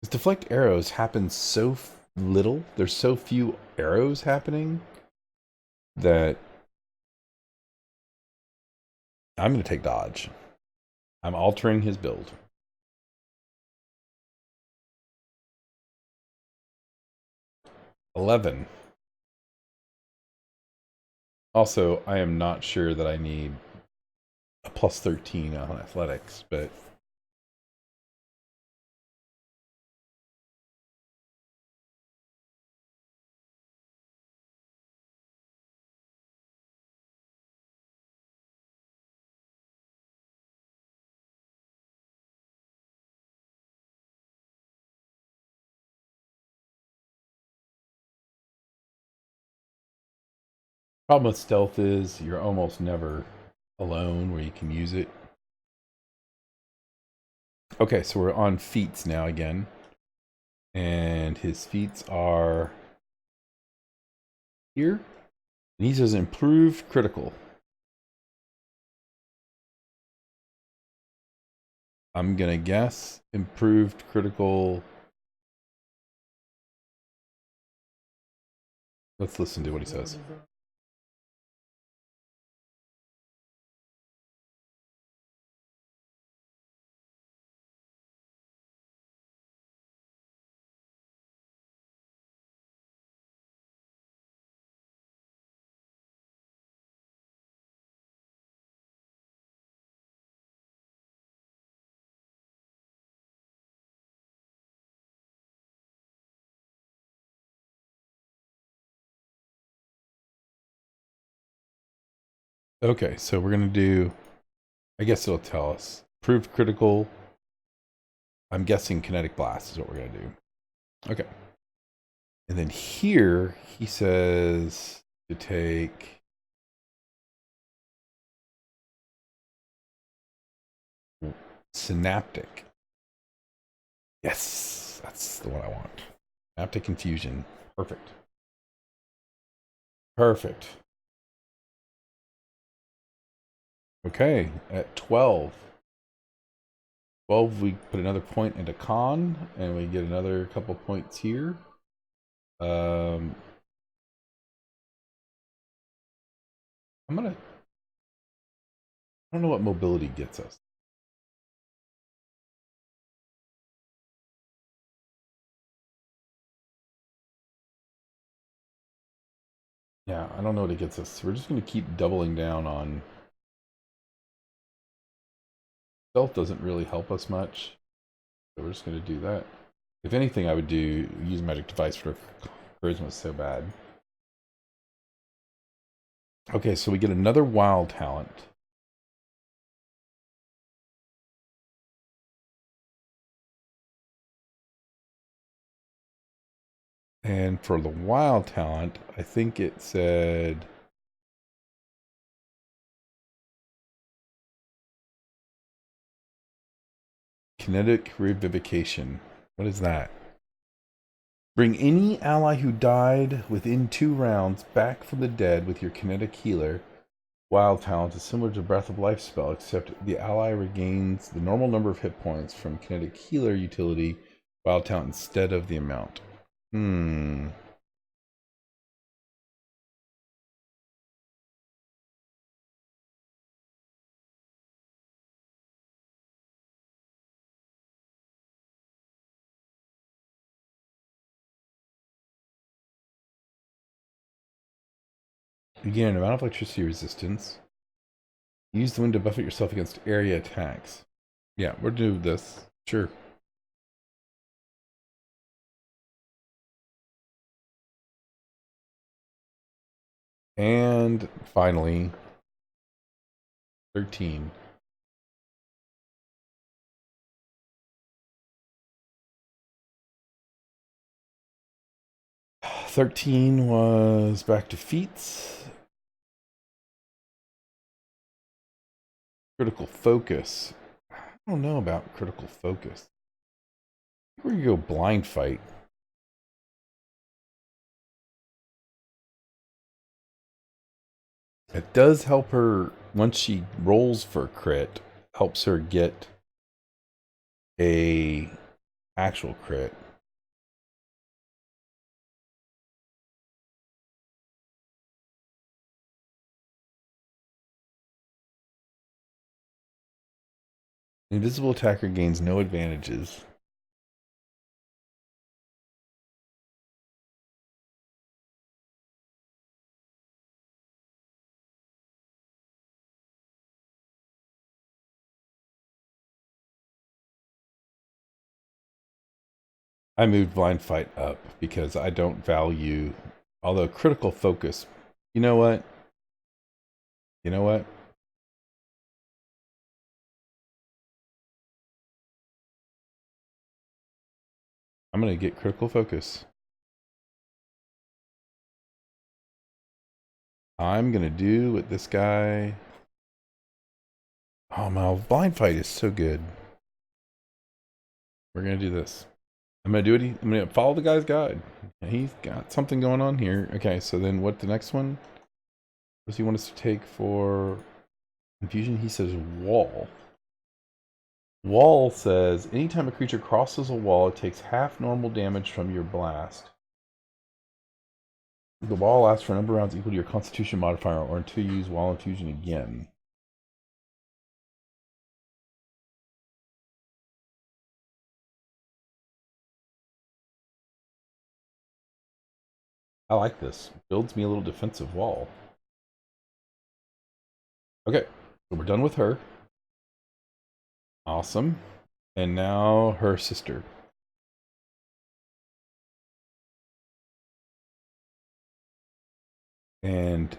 Because deflect arrows happens so little. There's so few arrows happening that I'm going to take dodge. I'm altering his build. $11. Also, I am not sure that I need a plus 13 on athletics, but problem with stealth is you're almost never alone where you can use it. Okay, so we're on feats now again. And his feats are here. And he says improved critical. I'm going to guess improved critical. Let's listen to what he says. Okay, so we're going to do, I guess it'll tell us. Improved critical. I'm guessing kinetic blast is what we're going to do. Okay. And then here he says to take synaptic. Yes, that's the one I want. Synaptic infusion. Perfect. Perfect. Okay, at 12. 12, we put another point into con, and we get another couple points here. I'm gonna... I don't know what mobility gets us. Yeah, I don't know what it gets us. We're just gonna keep doubling down on... Stealth doesn't really help us much, so we're just gonna do that. If anything, I would use magic device for charisma is so bad. Okay, so we get another wild talent. And for the wild talent, I think it said kinetic revivification. What is that? Bring any ally who died within 2 rounds back from the dead with your kinetic healer. Wild talent is similar to Breath of Life spell, except the ally regains the normal number of hit points from kinetic healer utility wild talent instead of the amount. Again, amount of electricity resistance. Use the wind to buffet yourself against area attacks. Yeah, we're doing this. Sure. And finally, 13. $13 was back to feats. Critical focus. I don't know about critical focus. We're gonna go blind fight. It does help her once she rolls for crit, helps her get a actual crit. Invisible attacker gains no advantages. I moved blind fight up because I don't value, although critical focus. You know what? You know what? I'm gonna get critical focus. I'm gonna do what this guy. Oh my, blind fight is so good. We're gonna do this. I'm gonna do it. I'm gonna follow the guy's guide. He's got something going on here. Okay, so then what? The next one? What does he want us to take for confusion? He says wall. Wall says anytime a creature crosses a wall, it takes half normal damage from your blast. The wall lasts for a number of rounds equal to your Constitution modifier, or until you use wall infusion again. I like this. Builds me a little defensive wall. Okay, so we're done with her. Awesome. And now her sister. And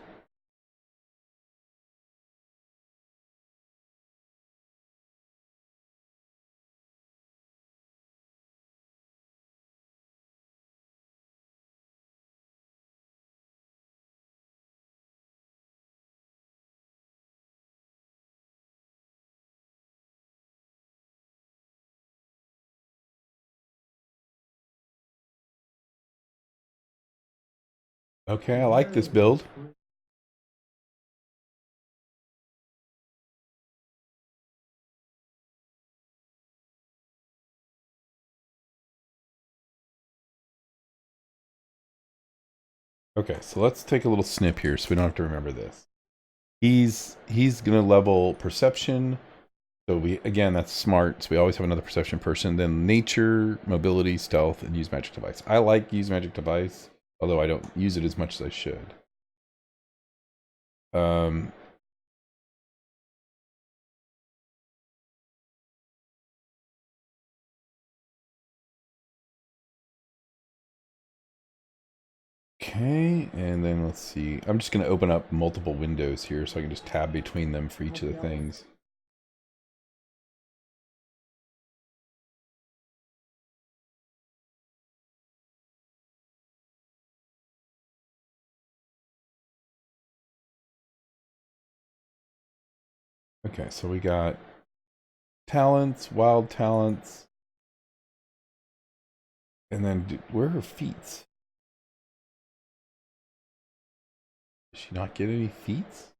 okay, I like this build. Okay, so let's take a little snip here so we don't have to remember this. He's gonna level perception. So we again that's smart. So we always have another perception person. Then nature, mobility, stealth, and use magic device. I like use magic device, although I don't use it as much as I should. Okay, and then let's see. I'm just going to open up multiple windows here so I can just tab between them for each of the things. Okay, so we got talents, wild talents, and then where are her feats? Does she not get any feats?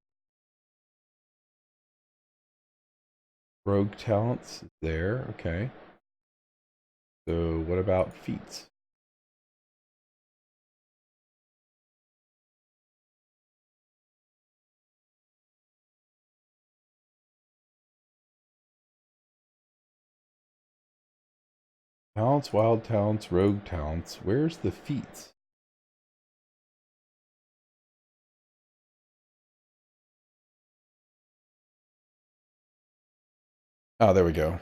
Rogue talents there, okay. So what about feats? Talents, wild talents, rogue talents. Where's the feats? Oh, there we go.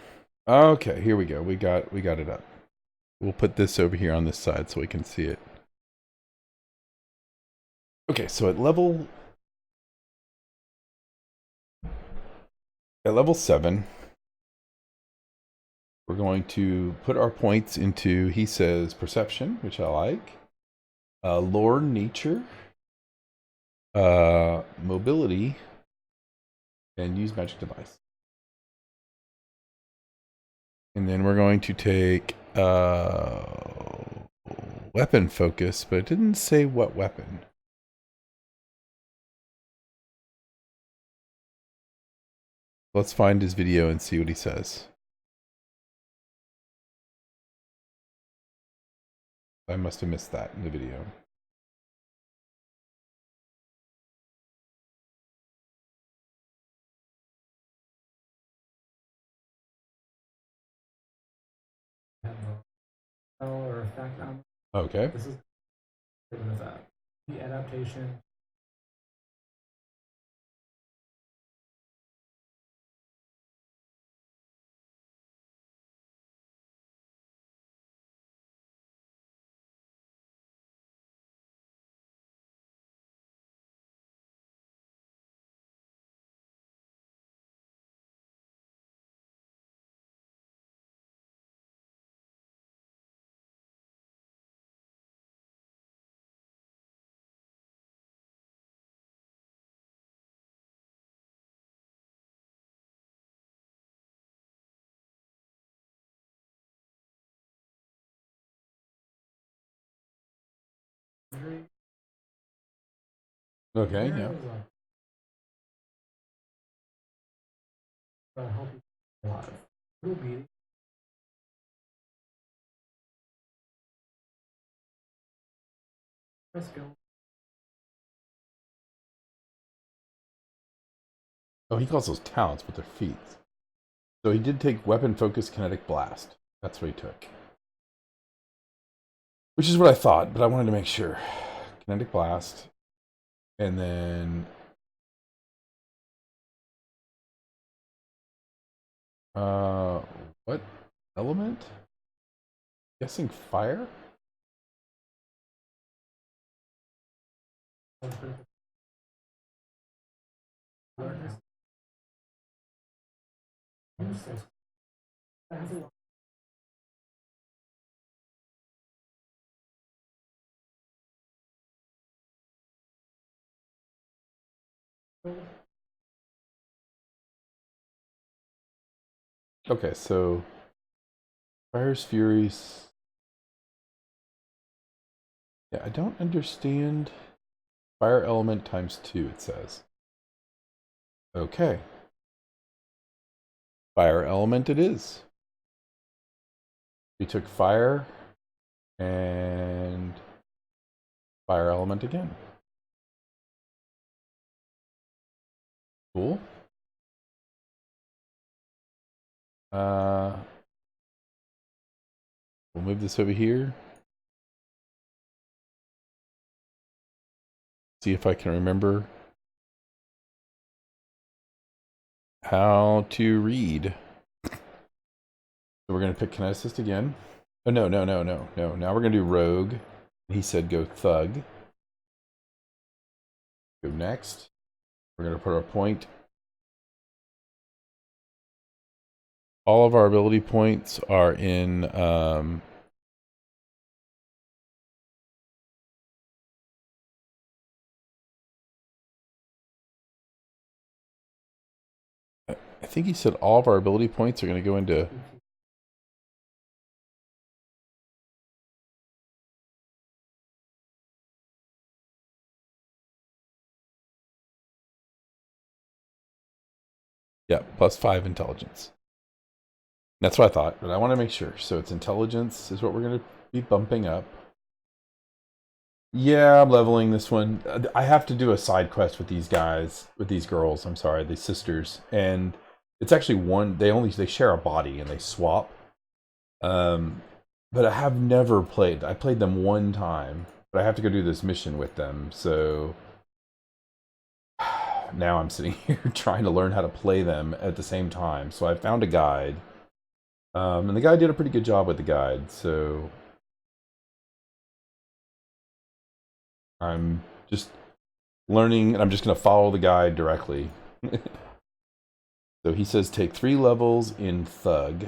Okay, here we go. We got it up. We'll put this over here on this side so we can see it. Okay, so at level 7, we're going to put our points into, he says, perception, which I like, lore, nature, mobility, and use magic device. And then we're going to take weapon focus, but it didn't say what weapon. Let's find his video and see what he says. I must have missed that in the video. Or effect on Okay. this is with that. The adaptation. Okay, yeah. Help you a lot. It'll be let's go. Oh, he calls those talents, but they're feats. So he did take weapon focus kinetic blast. That's what he took. Which is what I thought, but I wanted to make sure. Kinetic blast. And then what element? Guessing fire? Okay, so Fire's Furies. Yeah, I don't understand. Fire element times 2, it says. Okay. Fire element it is. We took fire and fire element again. Cool. We'll move this over here. See if I can remember how to read. So we're going to pick Kineticist again. Oh, no. Now we're going to do Rogue. He said go Thug. Go next. We're going to put our point. All of our ability points are in I think he said all of our ability points are going to go into +5 intelligence. That's what I thought, but I want to make sure. So it's intelligence is what we're going to be bumping up. Yeah, I'm leveling this one. I have to do a side quest with these guys, with these girls. I'm sorry, these sisters, and it's actually one. They share a body and they swap. But I have never played. I played them one time, but I have to go do this mission with them. So now I'm sitting here trying to learn how to play them at the same time. So I found a guide, and the guy did a pretty good job with the guide. So I'm just learning, and I'm just going to follow the guide directly. So he says take 3 levels in Thug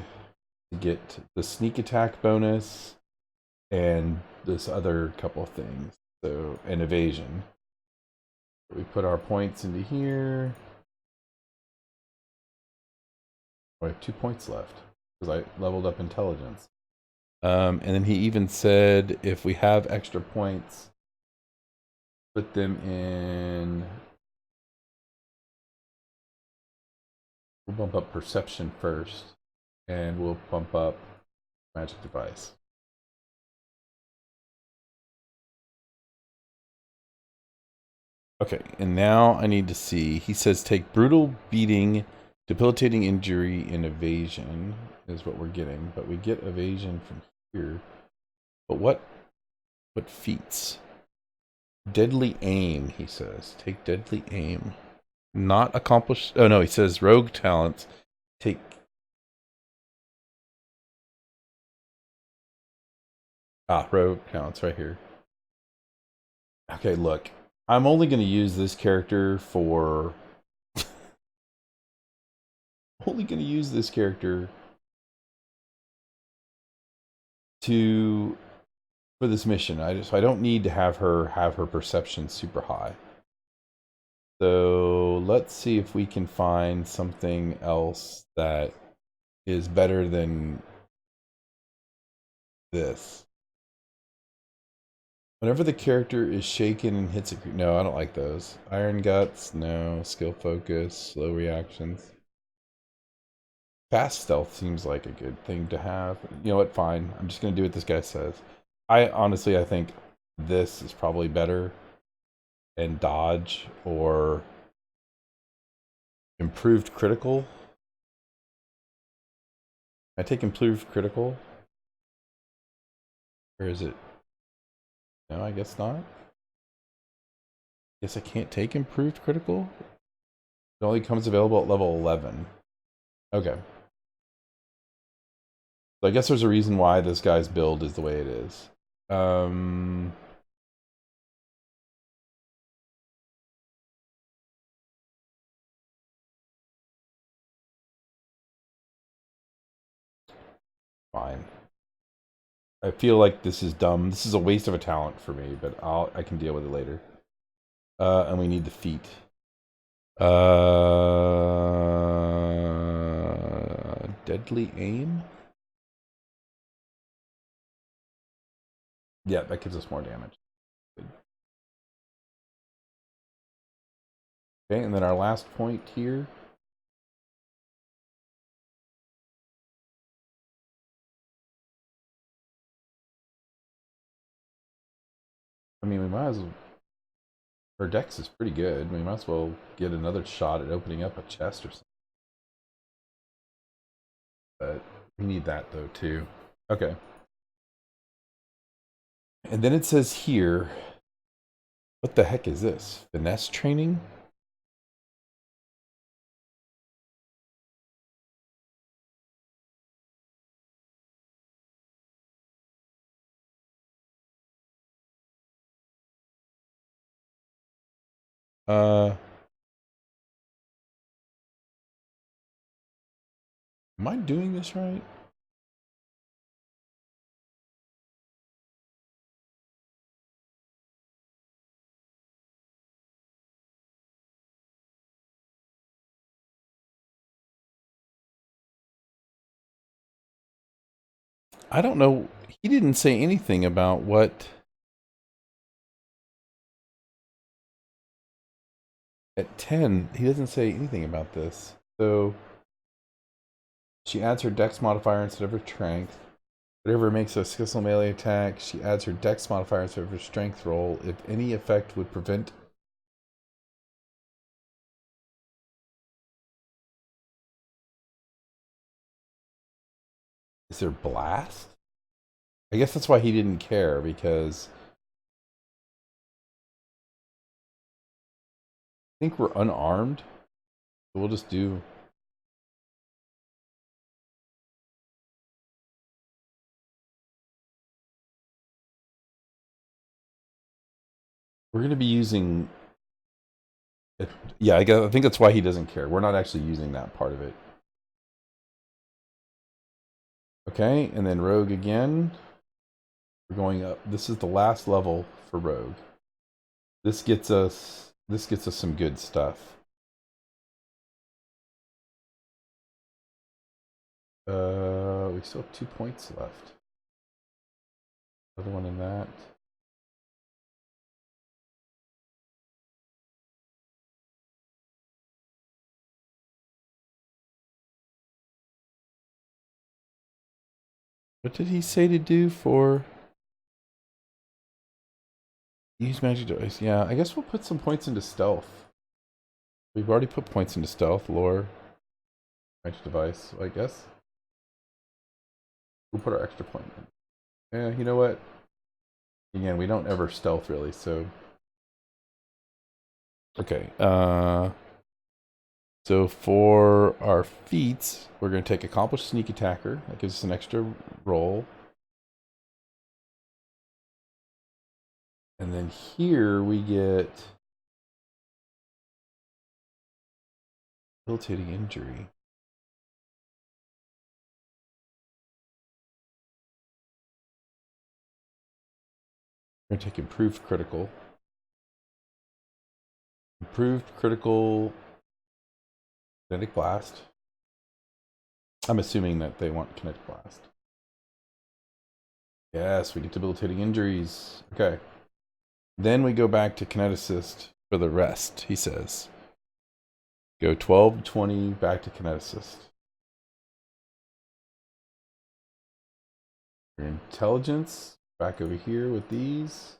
to get the sneak attack bonus and this other couple of things. So, and evasion. We put our points into here. We have 2 points left. because I leveled up intelligence. And then he even said if we have extra points, put them in. We'll bump up perception first, and we'll bump up magic device. Okay, and now I need to see. He says take brutal beating, debilitating injury, and evasion is what we're getting. But we get evasion from here. But what feats? Deadly aim, he says. Take deadly aim. Not accomplished. Oh no, he says rogue talents. Take. Rogue talents right here. Okay, look. I'm only going to use this character for. Only going to use this character for this mission. I don't need to have her perception super high. So let's see if we can find something else that is better than this. Whenever the character is shaken and hits a... No, I don't like those. Iron Guts, no. Skill Focus, slow reactions. Fast Stealth seems like a good thing to have. You know what, fine. I'm just going to do what this guy says. I think this is probably better. And Dodge or Improved Critical. I take Improved Critical. Or is it... No, I guess not. Guess I can't take Improved Critical? It only comes available at level 11. Okay. So I guess there's a reason why this guy's build is the way it is. Fine. I feel like this is dumb. This is a waste of a talent for me, but I can deal with it later. And we need the feat. Deadly aim? Yeah, that gives us more damage. Good. Okay, and then our last point here. I mean, we might as well... Her dex is pretty good. We might as well get another shot at opening up a chest or something. But we need that, though, too. Okay. And then it says here... What the heck is this? Finesse training? Am I doing this right? I don't know. He didn't say anything about what... At 10, he doesn't say anything about this. So... She adds her dex modifier instead of her strength. Whatever makes a successful melee attack, she adds her dex modifier instead of her strength roll. If any effect would prevent... Is there blast? I guess that's why he didn't care, because... I think we're unarmed. So we'll just do... We're going to be using... Yeah, I think that's why he doesn't care. We're not actually using that part of it. Okay, and then Rogue again. We're going up. This is the last level for Rogue. This gets us some good stuff. We still have 2 points left. Another one in that. What did he say to do for... Use magic device. Yeah, I guess we'll put some points into stealth. We've already put points into stealth, lore, magic device, so I guess we'll put our extra point in. Yeah, you know what? Again, we don't ever stealth really, so... Okay, so for our feats, we're going to take Accomplished Sneak Attacker. That gives us an extra roll. And then here we get Debilitating Injury. We're going to take Improved Critical. Improved Critical Kinetic Blast. I'm assuming that they want Kinetic Blast. Yes, we get Debilitating Injuries. Okay. Then we go back to Kineticist for the rest, he says. Go 12 to 20, back to Kineticist. Your Intelligence, back over here with these.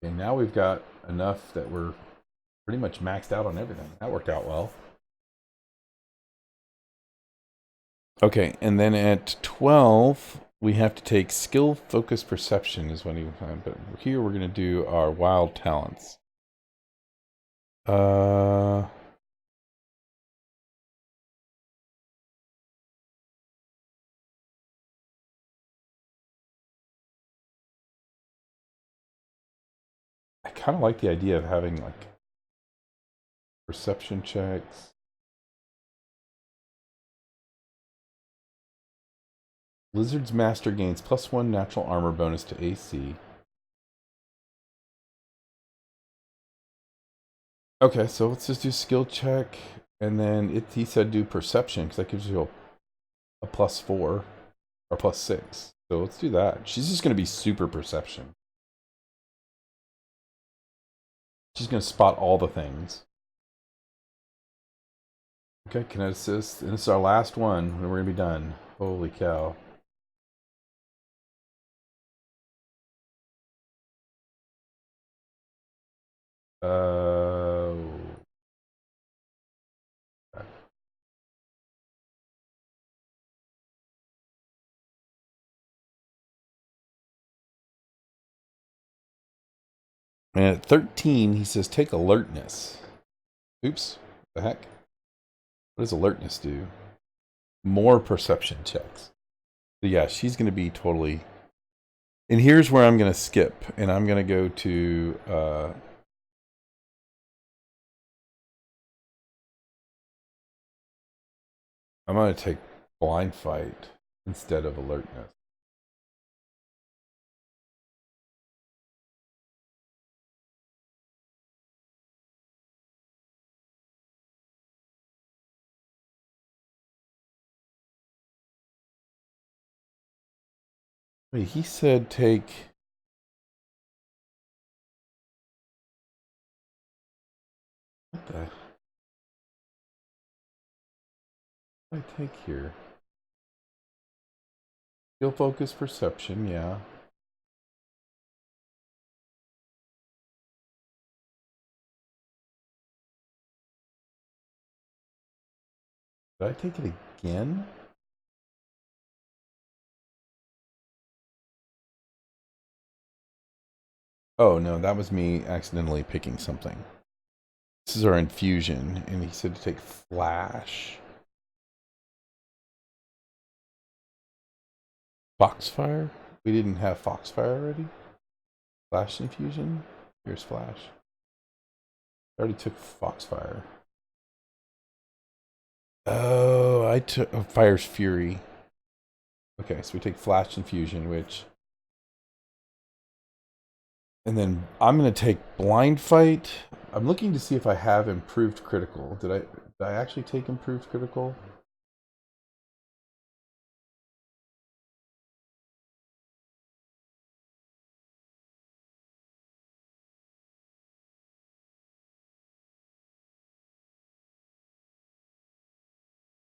And now we've got enough that we're pretty much maxed out on everything. That worked out well. Okay, and then at 12, we have to take Skill, Focus, Perception is what he found. But here we're going to do our Wild Talents. I kind of like the idea of having like perception checks. Lizard's Master gains +1 natural armor bonus to AC. Okay, so let's just do skill check, and then he said do perception because that gives you a +4 or +6. So let's do that. She's just going to be super perception. She's going to spot all the things. Okay, Kineticist, and this is our last one, and we're going to be done. Holy cow. And at 13, he says take alertness. Oops, what the heck? What does alertness do? More perception checks. So yeah, she's going to be totally... And here's where I'm going to skip, and I'm going to go to... I'm going to take blind fight instead of alertness. Wait, he said take... What the... What did I take here? Skill focus perception, yeah. Did I take it again? Oh no, that was me accidentally picking something. This is our infusion, and he said to take flash. Foxfire? We didn't have Foxfire already? Flash infusion? Here's flash. I already took Foxfire. Oh, I took Fire's Fury. Okay, so we take Flash Infusion, which And then I'm going to take blind fight. I'm looking to see if I have improved critical. Did I actually take improved critical?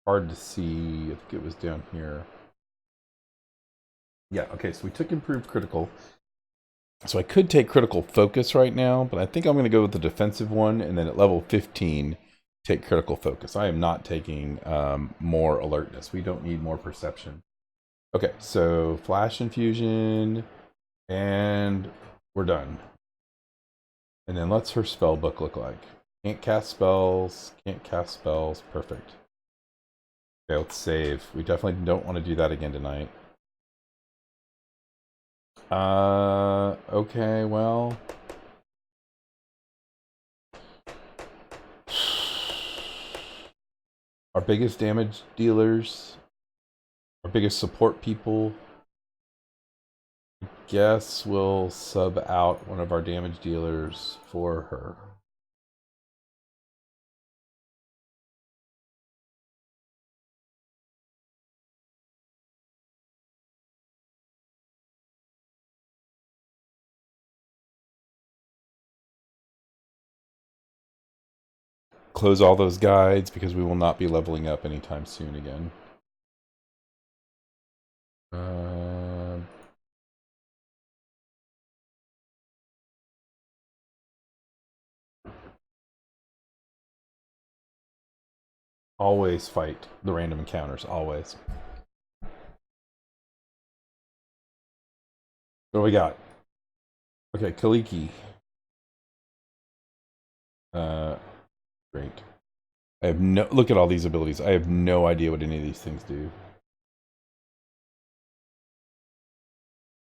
Hard to see. I think it was down here. Yeah, okay, so we took improved critical. So I could take critical focus right now, but I think I'm going to go with the defensive one, and then at level 15, take critical focus. I am not taking more alertness. We don't need more perception. Okay, so flash infusion, and we're done. And then what's her spell book look like? Can't cast spells, can't cast spells, perfect. Okay, let's save. We definitely don't want to do that again tonight. Okay, well. Our biggest damage dealers, our biggest support people, I guess we'll sub out one of our damage dealers for her. Close all those guides because we will not be leveling up anytime soon again. Always fight the random encounters, always. What do we got? Okay, Kaliki. Great. I have no, look at all these abilities. I have no idea what any of these things do.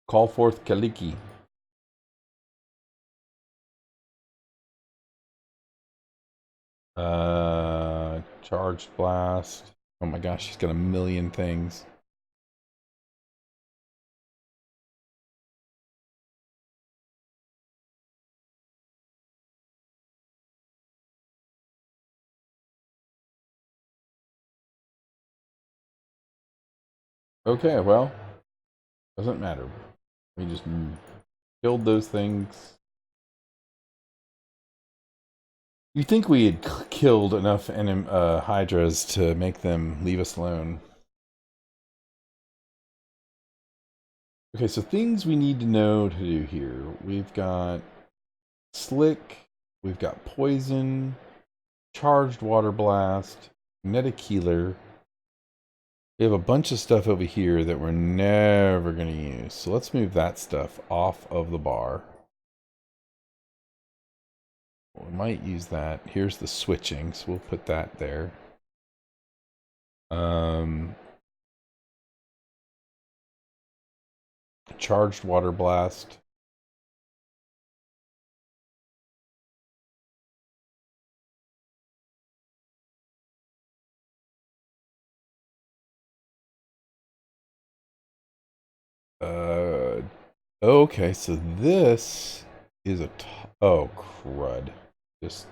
Call forth Kaliki. Charged blast. Oh my gosh, she's got a million things. Okay, well, doesn't matter. We just killed those things. You think we had killed enough hydras to make them leave us alone? Okay, so things we need to know to do here. We've got slick, we've got poison, charged water blast, kinetic healer. We have a bunch of stuff over here that we're never going to use. So let's move that stuff off of the bar. We might use that. Here's the switching, so we'll put that there. Charged water blast. Okay, so this is a oh crud. Just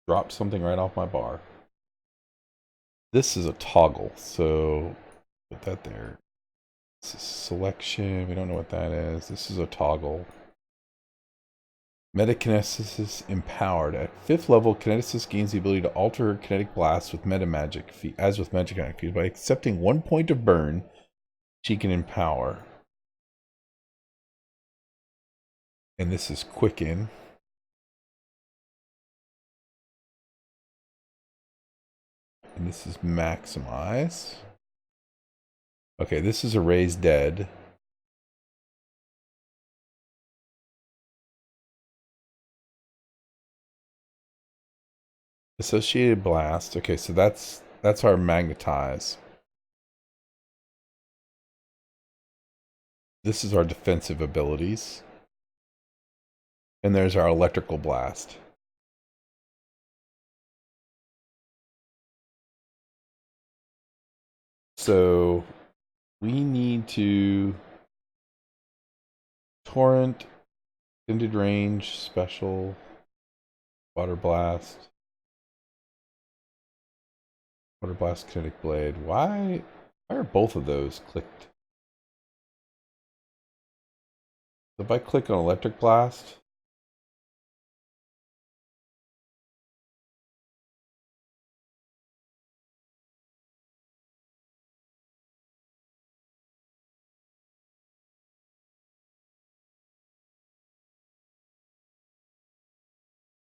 dropped something right off my bar. This is a toggle, so put that there. This is selection, we don't know what that is. This is a toggle. Metakinesis empowered. At 5th level, Kineticist gains the ability to alter kinetic blasts with meta magic feat. As with magic feat, by accepting 1 point of burn, she can empower. And this is quicken. And this is maximize. Okay, this is a raise dead. Associated blast. Okay, so that's our magnetize. This is our defensive abilities. And there's our electrical blast. So we need to torrent Extended range, special, water blast, kinetic blade. Why are both of those clicked? If I click on electric blast,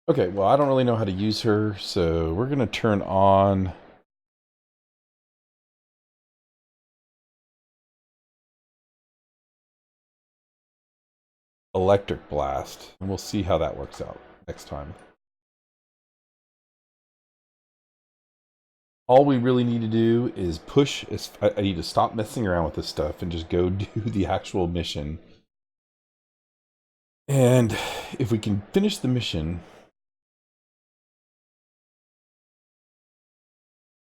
okay, well, I don't really know how to use her, so we're going to turn on electric blast, and we'll see how that works out next time. All we really need to do is push. I need to stop messing around with this stuff and just go do the actual mission. And if we can finish the mission,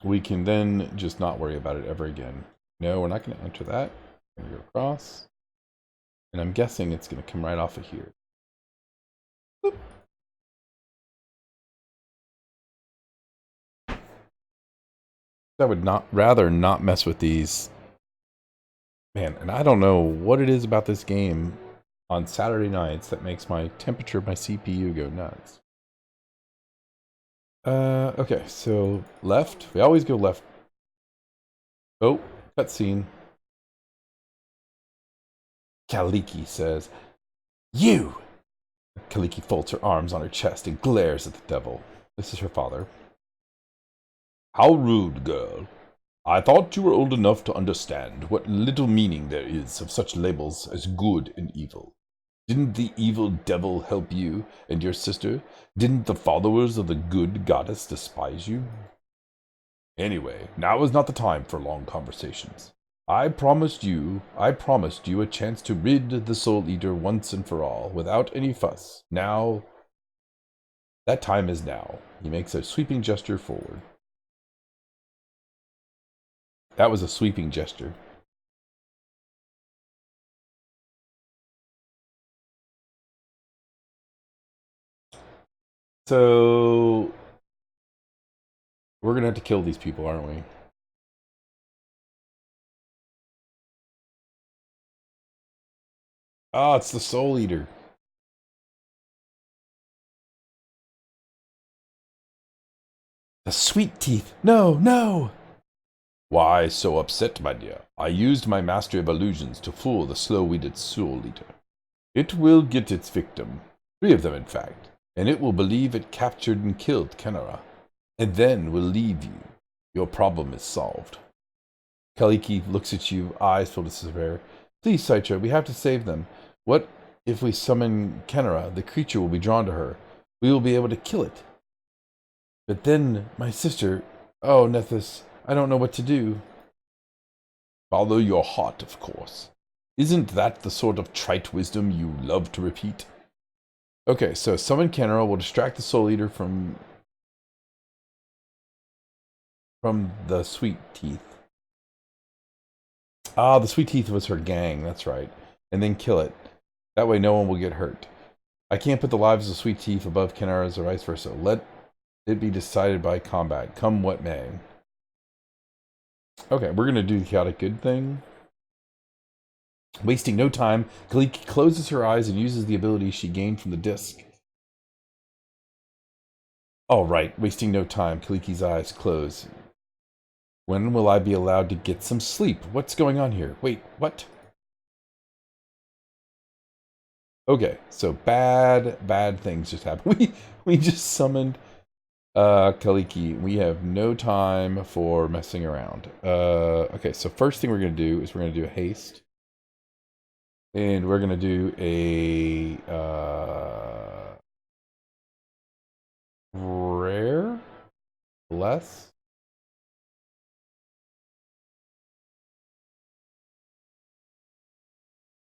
we can then just not worry about it ever again. No, we're not going to enter that. We're going to go across. And I'm guessing it's going to come right off of here. Boop. I would rather not mess with these. Man, and I don't know what it is about this game on Saturday nights that makes my temperature of my CPU go nuts. Okay, so left. We always go left. Oh, cutscene. Kaliki says, "You!" Kaliki folds her arms on her chest and glares at the devil. This is her father. "How rude, girl. I thought you were old enough to understand what little meaning there is of such labels as good and evil. Didn't the evil devil help you and your sister? Didn't the followers of the good goddess despise you? Anyway, now is not the time for long conversations. I promised you a chance to rid the Soul Eater once and for all, without any fuss. Now, that time is now." He makes a sweeping gesture forward. That was a sweeping gesture. So, we're gonna have to kill these people, aren't we? Oh, it's the Soul Eater. The sweet teeth. No, no! Why so upset, my dear? I used my mastery of illusions to fool the slow-witted Soul Eater. It will get its victim. 3 of them, in fact. And it will believe it captured and killed Kenara. And then will leave you. Your problem is solved. Kaliki looks at you, eyes filled with despair. Please, Saitra, we have to save them. What if we summon Kenara? The creature will be drawn to her. We will be able to kill it. But then, my sister... Oh, Nethys, I don't know what to do. Follow your heart, of course. Isn't that the sort of trite wisdom you love to repeat? Okay, so summon Kenara will distract the Soul Eater from the Sweet Teeth. Ah, the Sweet Teeth was her gang, that's right. And then kill it. That way no one will get hurt. I can't put the lives of Sweet Teeth above Kenara's or vice versa. Let it be decided by combat, come what may. Okay, we're going to do the chaotic good thing. Wasting no time, Kaliki closes her eyes and uses the ability she gained from the disc. All right, wasting no time, Kaliki's eyes close. When will I be allowed to get some sleep? What's going on here? Wait, what? Okay, so bad things just happened. We just summoned Kaliki. We have no time for messing around. Okay, so first thing we're going to do is we're going to do a haste. And we're going to do a rare? Bless?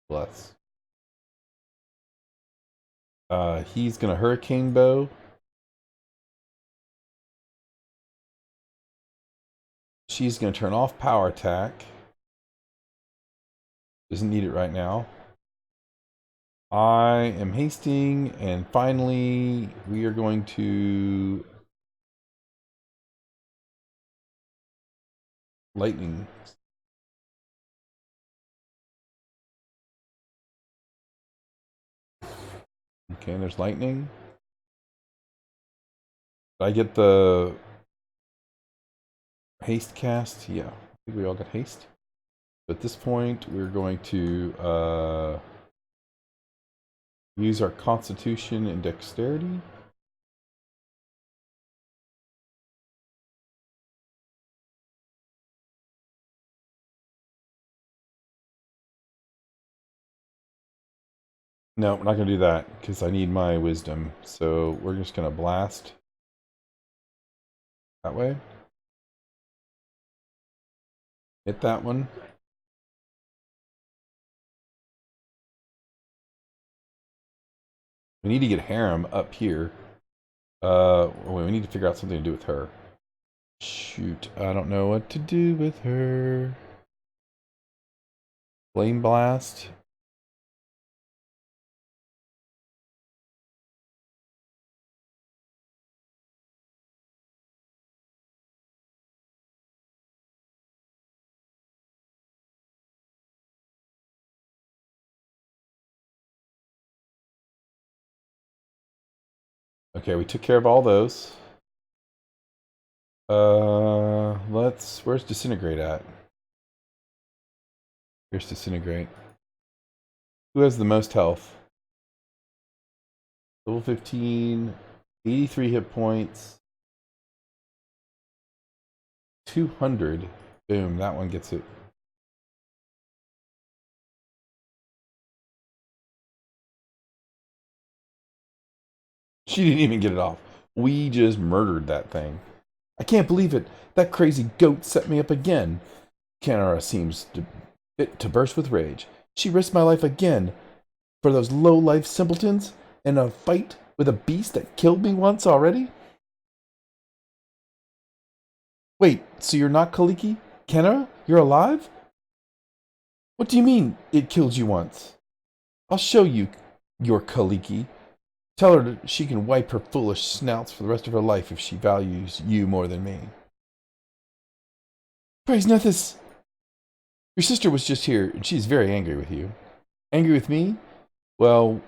Bless. He's going to Hurricane Bow. She's going to turn off Power Attack. Doesn't need it right now. I am hasting, and finally, we are going to lightning. Okay, there's lightning. Did I get the haste cast? Yeah, I think we all got haste. At this point, we're going to use our constitution and dexterity. No, we're not going to do that because I need my wisdom. So we're just going to blast that way. Hit that one. We need to get Harem up here. We need to figure out something to do with her. Shoot, I don't know what to do with her. Flame Blast. Okay, we took care of all those. Where's Disintegrate at? Here's Disintegrate. Who has the most health? Level 15, 83 hit points. 200. Boom, that one gets it. She didn't even get it off. We just murdered that thing. I can't believe it. That crazy goat set me up again. Canara seems fit to burst with rage. She risked my life again for those low-life simpletons in a fight with a beast that killed me once already? Wait, so you're not Kaliki? Canara? You're alive? What do you mean, it killed you once? I'll show you your Kaliki. Tell her that she can wipe her foolish snouts for the rest of her life if she values you more than me. Praise Nethys! Your sister was just here, and she's very angry with you. Angry with me? Well,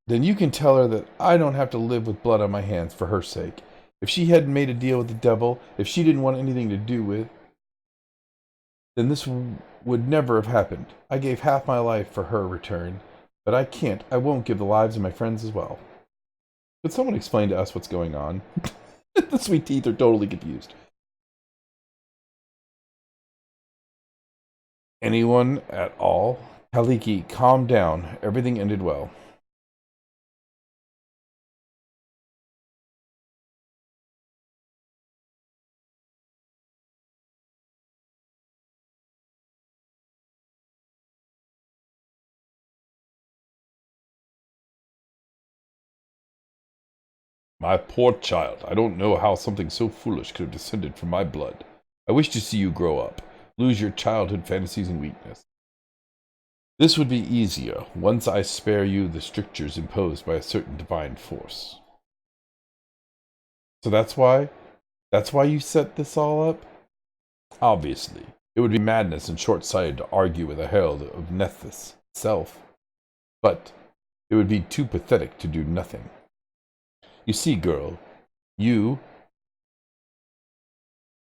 then you can tell her that I don't have to live with blood on my hands for her sake. If she hadn't made a deal with the devil, if she didn't want anything to do with, then this would never have happened. I gave half my life for her return, but I won't give the lives of my friends as well. Could someone explain to us what's going on? The sweet teeth are totally confused. Anyone at all? Kaliki, calm down. Everything ended well. My poor child, I don't know how something so foolish could have descended from my blood. I wish to see you grow up, lose your childhood fantasies and weakness. This would be easier once I spare you the strictures imposed by a certain divine force. So that's why you set this all up? Obviously, it would be madness and short-sighted to argue with a herald of Nethys itself, but it would be too pathetic to do nothing. You see, girl, you,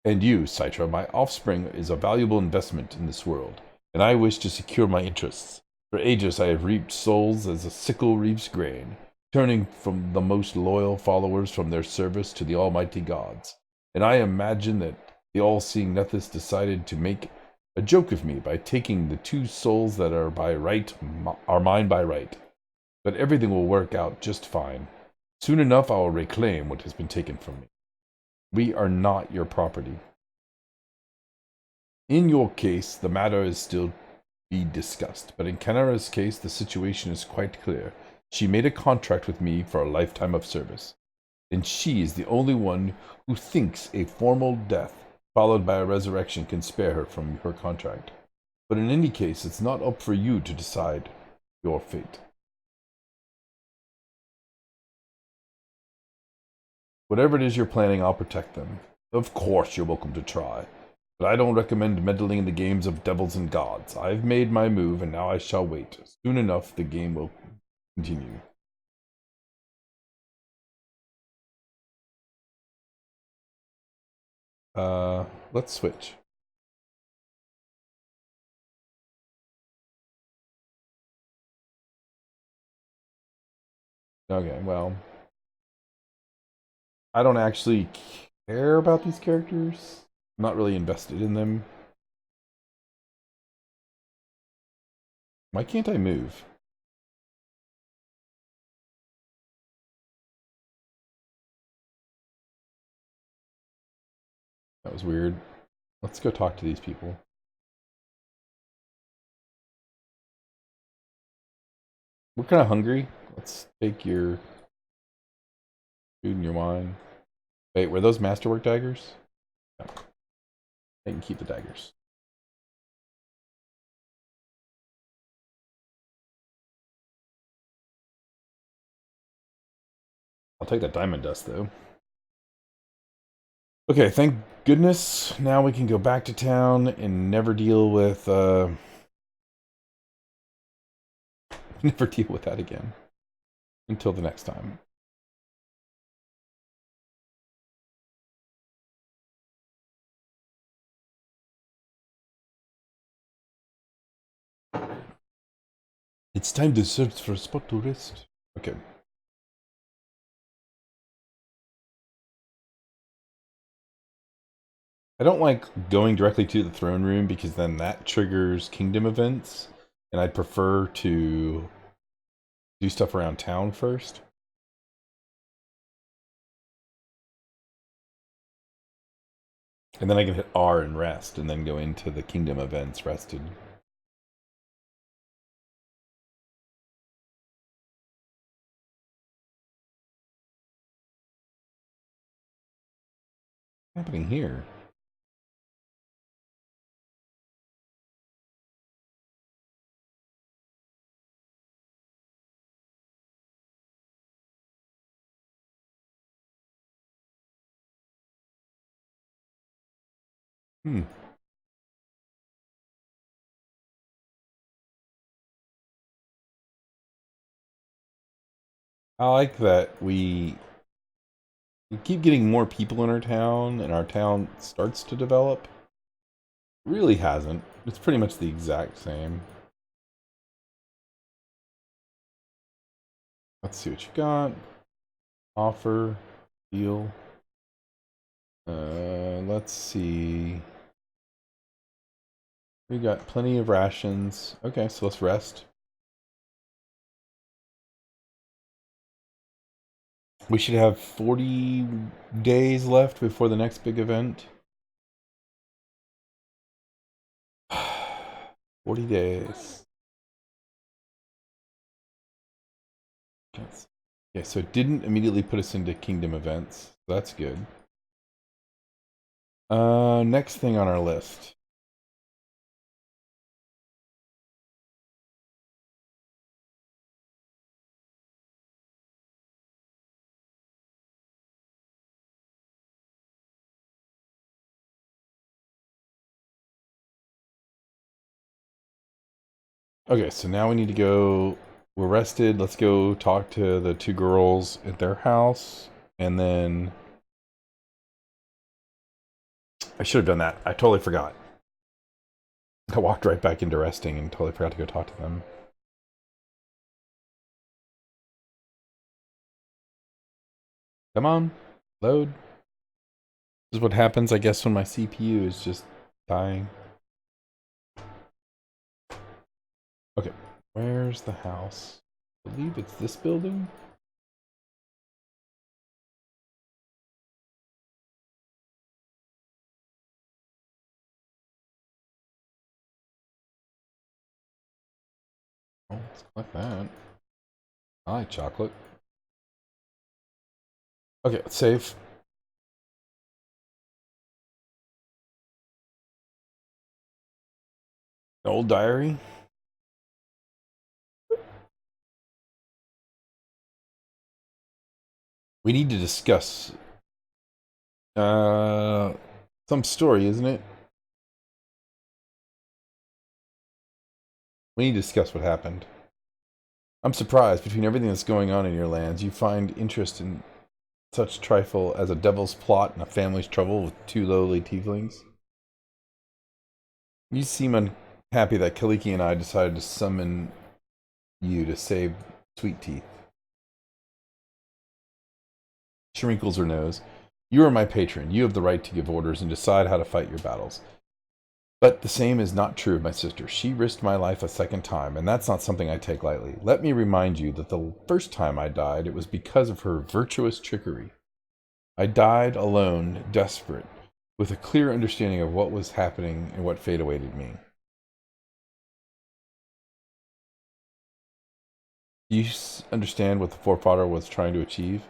Citra, my offspring is a valuable investment in this world, and I wish to secure my interests. For ages I have reaped souls as a sickle reaps grain, turning from the most loyal followers from their service to the almighty gods. And I imagine that the all-seeing Nethys decided to make a joke of me by taking the two souls that are mine by right. But everything will work out just fine. Soon enough, I will reclaim what has been taken from me. We are not your property. In your case, the matter is still be discussed, but in Canara's case, the situation is quite clear. She made a contract with me for a lifetime of service, and she is the only one who thinks a formal death followed by a resurrection can spare her from her contract. But in any case, it's not up for you to decide your fate. Whatever it is you're planning, I'll protect them. Of course, you're welcome to try. But I don't recommend meddling in the games of devils and gods. I've made my move, and now I shall wait. Soon enough, the game will continue. Let's switch. Okay, well, I don't actually care about these characters. I'm not really invested in them. Why can't I move? That was weird. Let's go talk to these people. We're kind of hungry. Let's take your food and your wine. Wait, were those masterwork daggers? No. I can keep the daggers. I'll take that diamond dust, though. Okay, thank goodness. Now we can go back to town and never deal with, never deal with that again. Until the next time. It's time to search for a spot to rest. Okay. I don't like going directly to the throne room because then that triggers kingdom events, and I'd prefer to do stuff around town first. And then I can hit R and rest, and then go into the kingdom events rested. What's happening here? Hmm. I like that we keep getting more people in our town, and our town starts to develop. It really hasn't. It's pretty much the exact same. Let's see what you got. Offer, deal. Let's see. We got plenty of rations. Okay, so let's rest. We should have 40 days left before the next big event. 40 days. Okay, so it didn't immediately put us into kingdom events. So that's good. Next thing on our list. Okay, so now we need to go. We're rested. Let's go talk to the two girls at their house. And then I should have done that. I totally forgot. I walked right back into resting and totally forgot to go talk to them. Come on, load. This is what happens, I guess, when my CPU is just dying. Okay, where's the house? I believe it's this building. Oh, let's collect that. I like chocolate. Okay, let's save. Old diary. We need to discuss Some story, isn't it? We need to discuss what happened. I'm surprised, between everything that's going on in your lands, you find interest in such trifle as a devil's plot and a family's trouble with two lowly tieflings. You seem unhappy that Kaliki and I decided to summon you to save Sweet Teeth. She wrinkles her nose. You are my patron. You have the right to give orders and decide how to fight your battles. But the same is not true of my sister. She risked my life a second time, and that's not something I take lightly. Let me remind you that the first time I died, it was because of her virtuous trickery. I died alone, desperate, with a clear understanding of what was happening and what fate awaited me. Do you understand what the forefather was trying to achieve?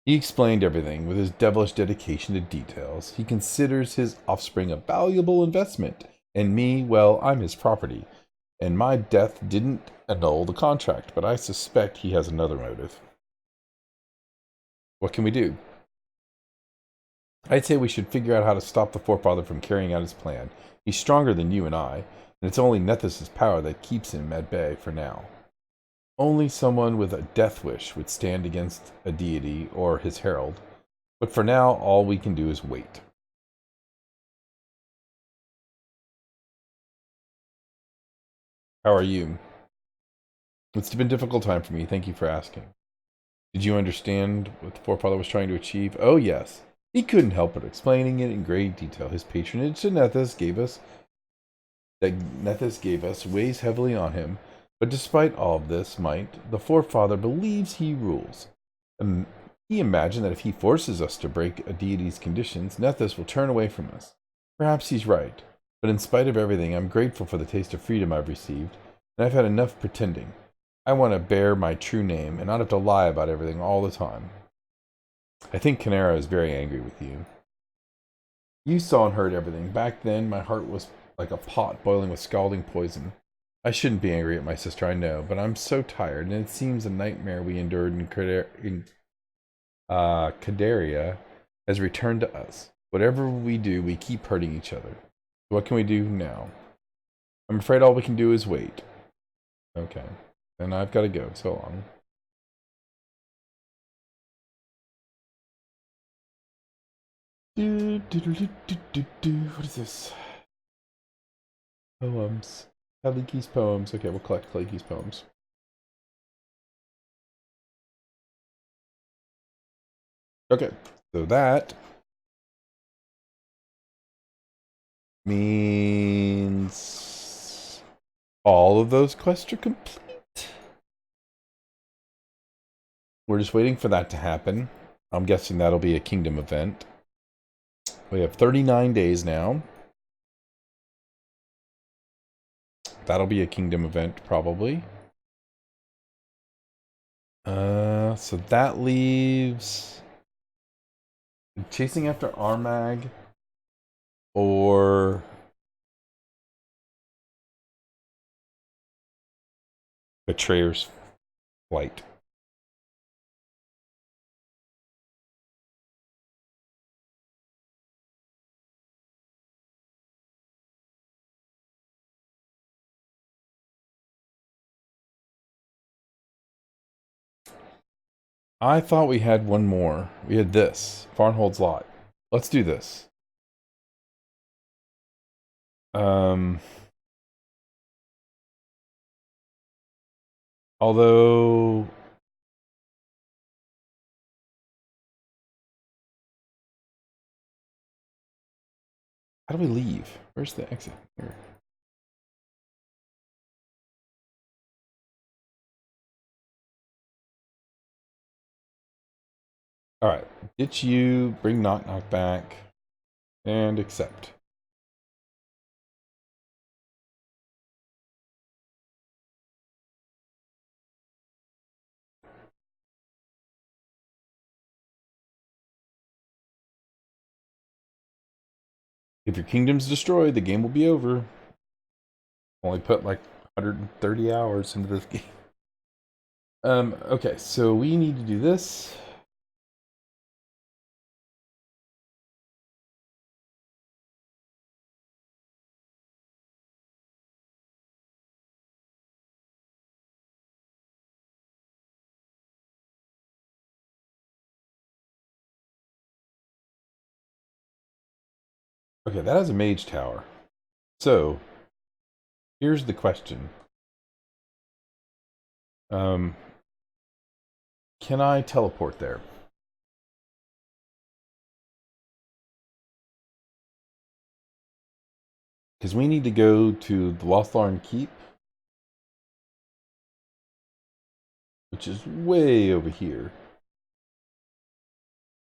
He explained everything with his devilish dedication to details. He considers his offspring a valuable investment, and me, well, I'm his property. And my death didn't annul the contract, but I suspect he has another motive. What can we do? I'd say we should figure out how to stop the forefather from carrying out his plan. He's stronger than you and I, and it's only Nethys' power that keeps him at bay for now. Only someone with a death wish would stand against a deity or his herald, but for now all we can do is wait. How are you? It's been a difficult time for me, thank you for asking. Did you understand what the forefather was trying to achieve? Oh yes, he couldn't help but explaining it in great detail. His patronage to Nethys gave us weighs heavily on him. But despite all of this might, the forefather believes he rules. He imagined that if he forces us to break a deity's conditions, Nethys will turn away from us. Perhaps he's right, but in spite of everything, I'm grateful for the taste of freedom I've received, and I've had enough pretending. I want to bear my true name and not have to lie about everything all the time. I think Canara is very angry with you. You saw and heard everything. Back then, my heart was like a pot boiling with scalding poison. I shouldn't be angry at my sister, I know, but I'm so tired, and it seems the nightmare we endured in Kadaria has returned to us. Whatever we do, we keep hurting each other. What can we do now? I'm afraid all we can do is wait. Okay. And I've got to go. So long. What is this? Poems. Kaliki's poems. Okay, we'll collect Kaliki's poems. Okay, so that means all of those quests are complete. We're just waiting for that to happen. I'm guessing that'll be a kingdom event. We have 39 days now. That'll be a kingdom event, probably. So that leaves chasing after Armag or Betrayer's Flight. I thought we had one more. We had this. Farnhold's Lot. Let's do this. Although how do we leave? Where's the exit? Here. Alright. Ditch you, bring NokNok back, and accept. If your kingdom's destroyed, the game will be over. Only put like 130 hours into this game. Okay, so we need to do this. Okay, that has a mage tower. So, here's the question. Can I teleport there? Because we need to go to the Lothlorn Keep, which is way over here.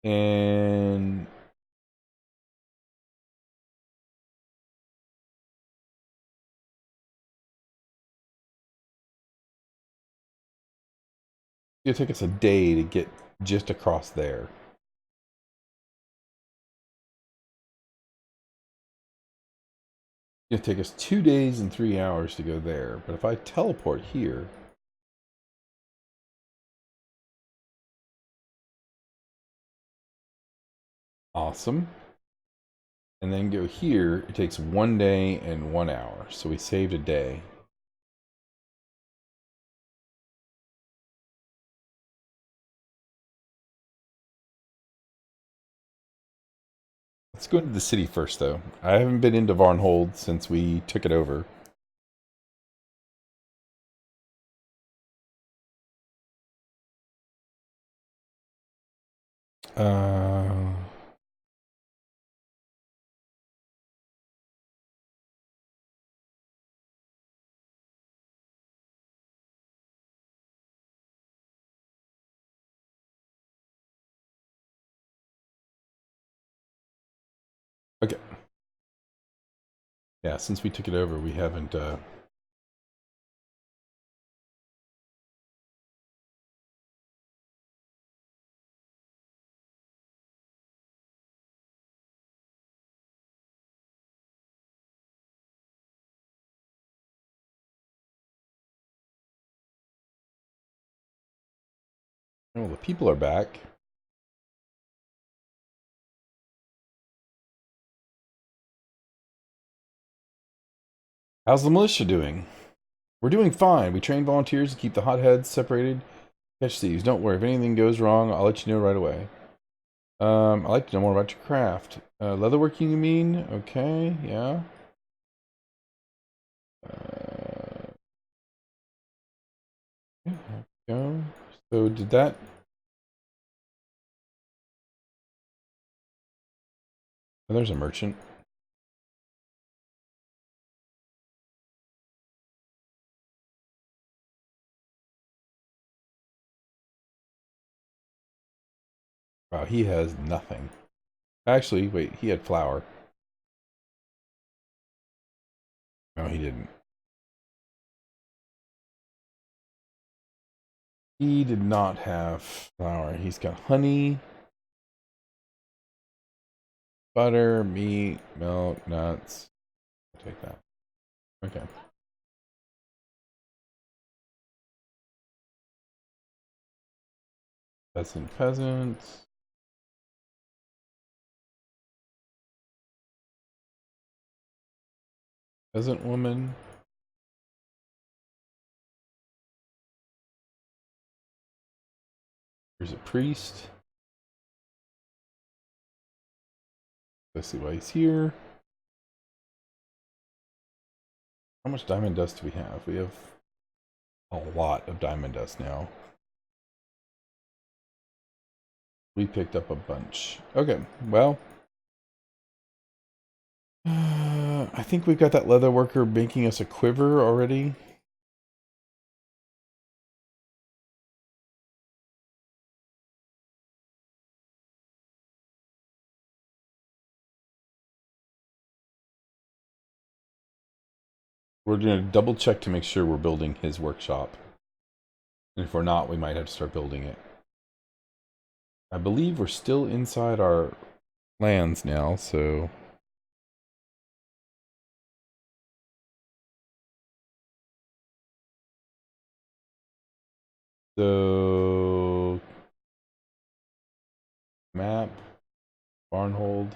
And it'll take us a day to get just across there. It'll take us 2 days and 3 hours to go there. But if I teleport here, awesome. And then go here, it takes 1 day and 1 hour. So we saved a day. Let's go into the city first, though. I haven't been into Varnhold since we took it over. Uh, okay. Yeah, since we took it over, we haven't. Oh, the people are back. How's the militia doing? We're doing fine. We train volunteers to keep the hotheads separated. Catch thieves. Don't worry. If anything goes wrong, I'll let you know right away. I'd like to know more about your craft. Leatherworking, you mean? Okay, yeah. Yeah, go. So did that... Oh, there's a merchant. Wow, he has nothing. Actually, wait, he had flour. No, he didn't. He did not have flour. He's got honey, butter, meat, milk, nuts. I'll take that. Okay. Peasant. Peasant woman. There's a priest. Let's see why he's here. How much diamond dust do we have? We have a lot of diamond dust now. We picked up a bunch. Okay, well. I think we've got that leather worker making us a quiver already. We're going to double check to make sure we're building his workshop. And if we're not, we might have to start building it. I believe we're still inside our lands now, so... So... Map. Barnhold.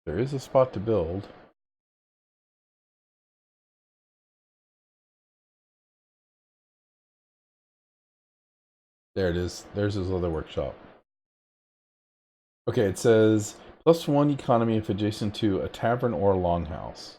There is a spot to build. There it is. There's his other workshop. Okay, it says +1 economy if adjacent to a tavern or a longhouse.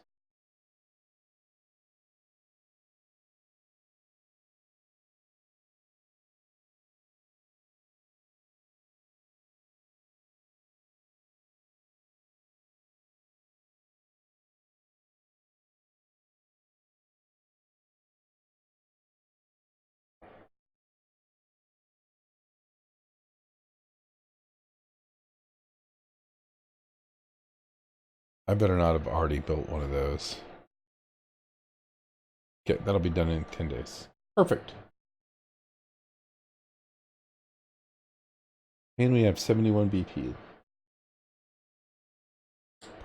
I better not have already built one of those. Okay, that'll be done in 10 days. Perfect. And we have 71 BP.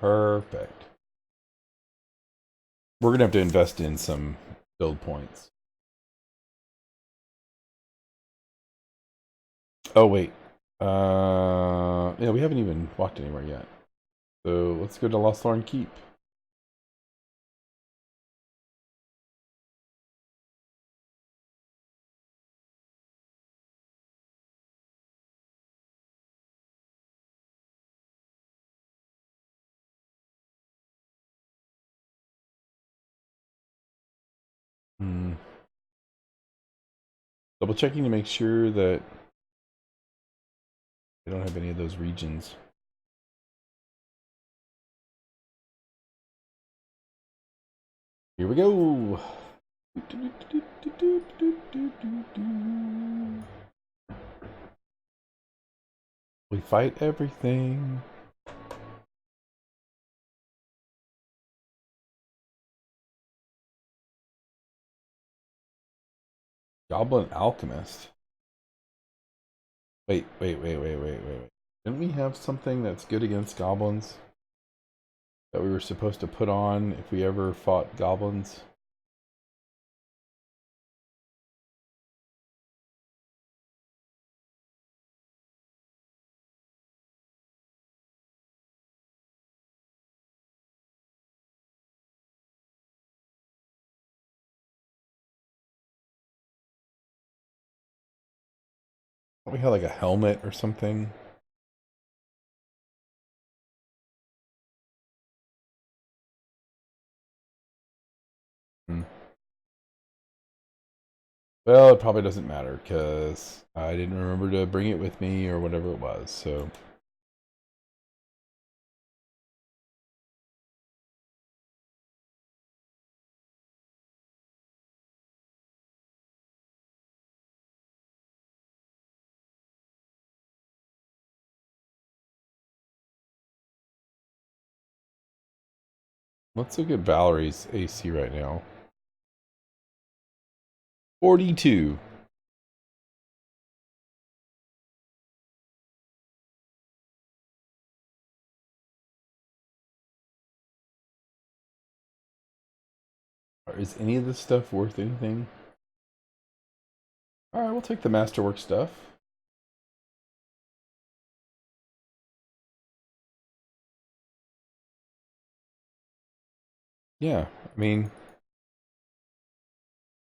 Perfect. We're going to have to invest in some build points. Oh, wait. Yeah, we haven't even walked anywhere yet. So let's go to Lothlorn Keep. Double checking to make sure that they don't have any of those regions. Here we go. We fight everything. Goblin Alchemist. Wait. Didn't we have something that's good against goblins that we were supposed to put on if we ever fought goblins? Don't we have like a helmet or something? Well, it probably doesn't matter because I didn't remember to bring it with me or whatever it was, so. Let's look at Valerie's AC right now. 42. Is any of this stuff worth anything? Alright, we'll take the masterwork stuff. Yeah, I mean,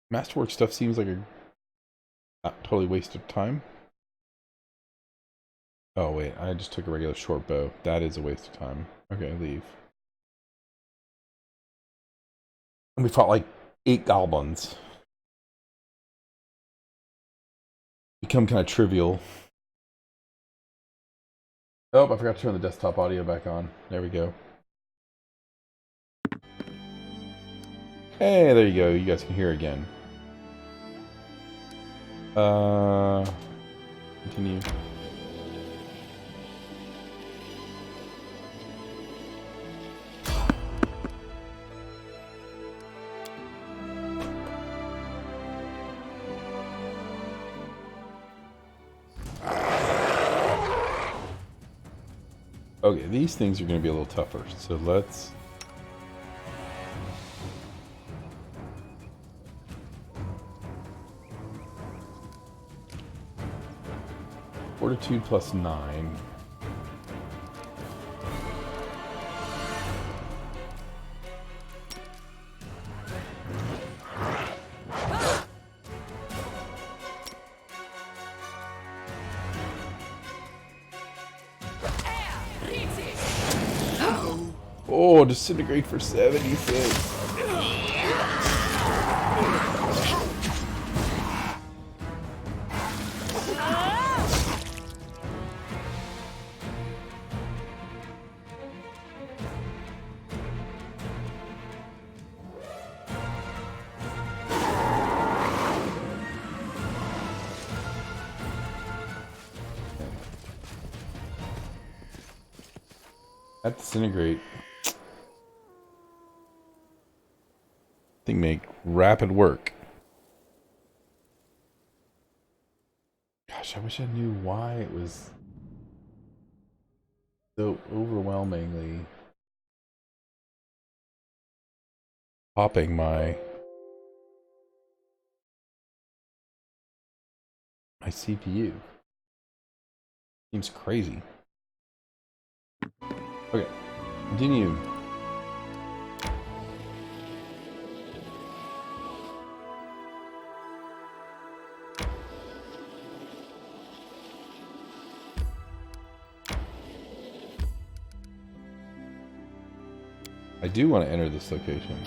masterwork stuff seems like a not totally waste of time. Oh wait, I just took a regular short bow. That is a waste of time. Okay, leave. And we fought like 8 goblins. Become kind of trivial. Oh, I forgot to turn the desktop audio back on. There we go. Hey, there you go. You guys can hear again. Continue. Okay, these things are going to be a little tougher, so let's... Fortitude plus 9. Oh, disintegrate for 76. That disintegrate. Thing make rapid work. Gosh, I wish I knew why it was so overwhelmingly popping my CPU. Seems crazy. Okay, continue. I do want to enter this location.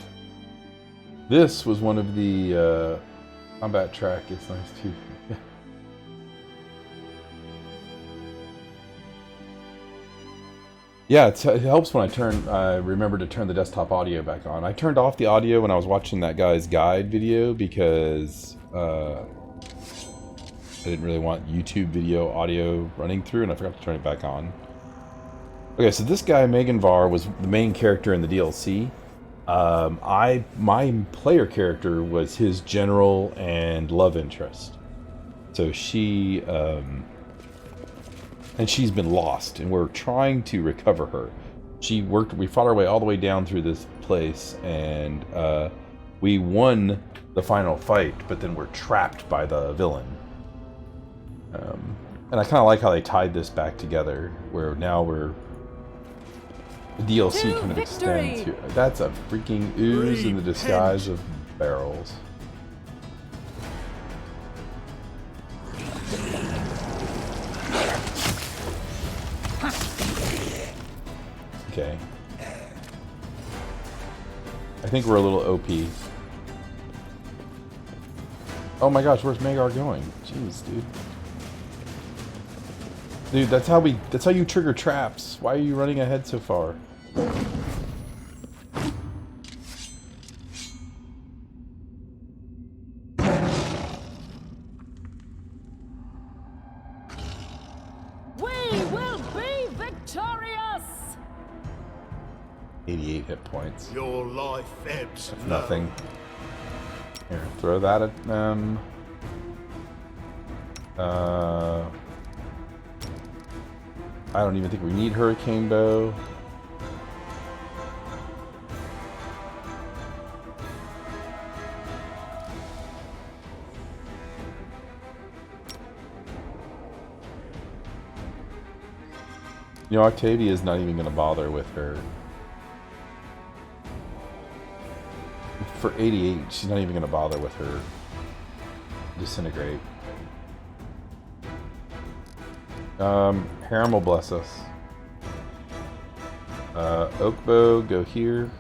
This was one of the combat track. It's nice too. Yeah, it helps when I remember to turn the desktop audio back on. I turned off the audio when I was watching that guy's guide video because I didn't really want YouTube video audio running through, and I forgot to turn it back on. Okay, so this guy, Megan Var, was the main character in the DLC. My player character was his general and love interest. So she, and she's been lost, and we're trying to recover her. We fought our way all the way down through this place, and we won the final fight, but then we're trapped by the villain. And I kind of like how they tied this back together, where now the DLC kind of extends here. That's a freaking ooze in the disguise of barrels. Okay. I think we're a little OP. Oh my gosh, where's Magar going? Jeez, dude. Dude, that's how you trigger traps. Why are you running ahead so far? We will be victorious! 88 hit points. Your life ebbs. That's nothing. Here, throw that at them. I don't even think we need Hurricane Bow. You know, Octavia's not even going to bother with her. For 88, she's not even going to bother with her disintegrate. Harem will bless us. Oakbow, go here.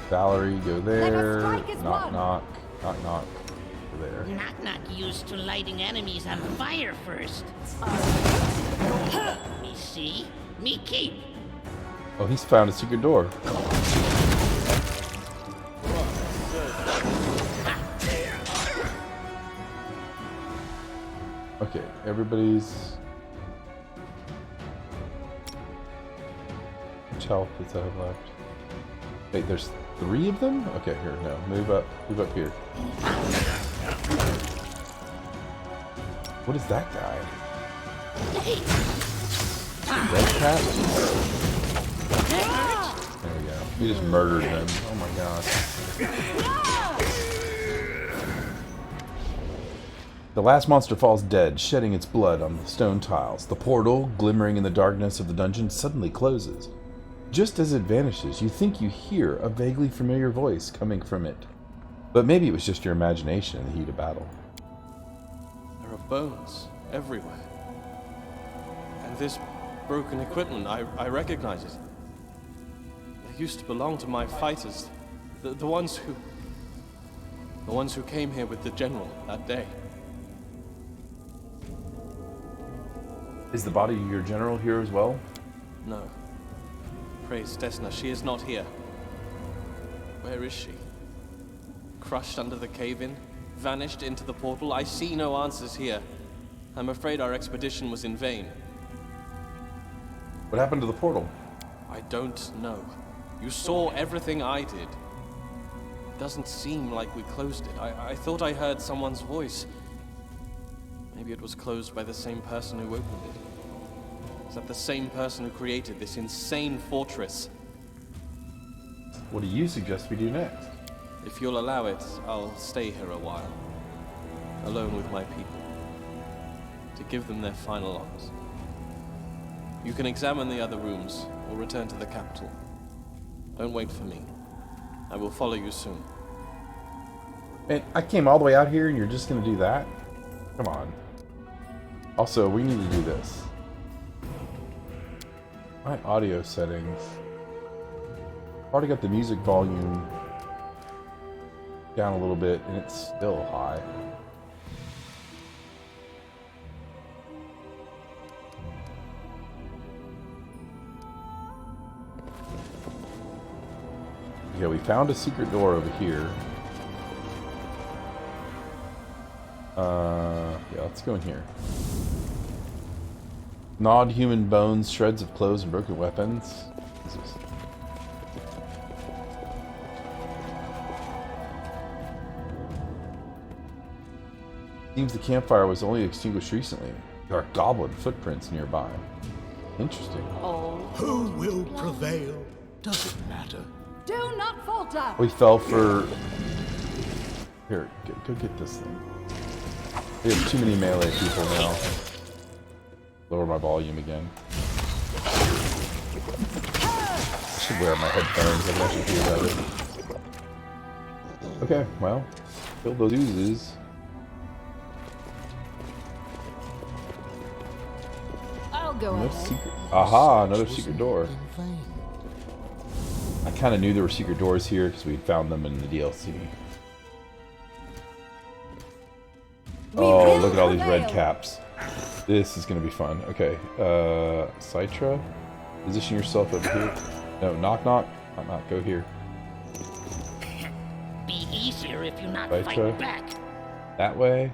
Valerie, go there. NokNok, NokNok, go there. NokNok used to lighting enemies on fire first. Me see, me keep. Oh, he's found a secret door. Okay, everybody's... Which health does I have left? Wait, there's 3 of them? Okay, here, no. Move up here. What is that guy? Red cat? There we go. We just murdered him. Oh my god. The last monster falls dead, shedding its blood on the stone tiles. The portal, glimmering in the darkness of the dungeon, suddenly closes. Just as it vanishes, you think you hear a vaguely familiar voice coming from it. But maybe it was just your imagination in the heat of battle. There are bones everywhere. And this broken equipment, I recognize it. They used to belong to my fighters. The ones who... The ones who came here with the general that day. Is the body of your general here as well? No. Praise Desna, she is not here. Where is she? Crushed under the cave-in? Vanished into the portal? I see no answers here. I'm afraid our expedition was in vain. What happened to the portal? I don't know. You saw everything I did. It doesn't seem like we closed it. I thought I heard someone's voice. Maybe it was closed by the same person who opened it. Is that the same person who created this insane fortress? What do you suggest we do next? If you'll allow it, I'll stay here a while. Alone with my people. To give them their final honors. You can examine the other rooms, or return to the capital. Don't wait for me. I will follow you soon. Man, I came all the way out here and you're just gonna do that? Come on. Also, we need to do this. My audio settings. Already got the music volume down a little bit and it's still high. Yeah, we found a secret door over here. Yeah, let's go in here. Gnawed human bones, shreds of clothes, and broken weapons. Jesus. Seems the campfire was only extinguished recently. There are goblin footprints nearby. Interesting. Who will prevail? Doesn't matter. Do not falter! We fell for... Here, go get this thing. We have too many melee people now. Lower my volume again. I should wear my headphones. I can actually hear better. Okay, well, kill those oozes. I'll go No ahead. secret. Aha, another secret door. I kind of knew there were secret doors here because we'd found them in the DLC. Oh, look at all these red caps. This is going to be fun. Okay, Citra, position yourself over here. No, NokNok. NokNok, go here. Be easier if you not Right, fight back. That way.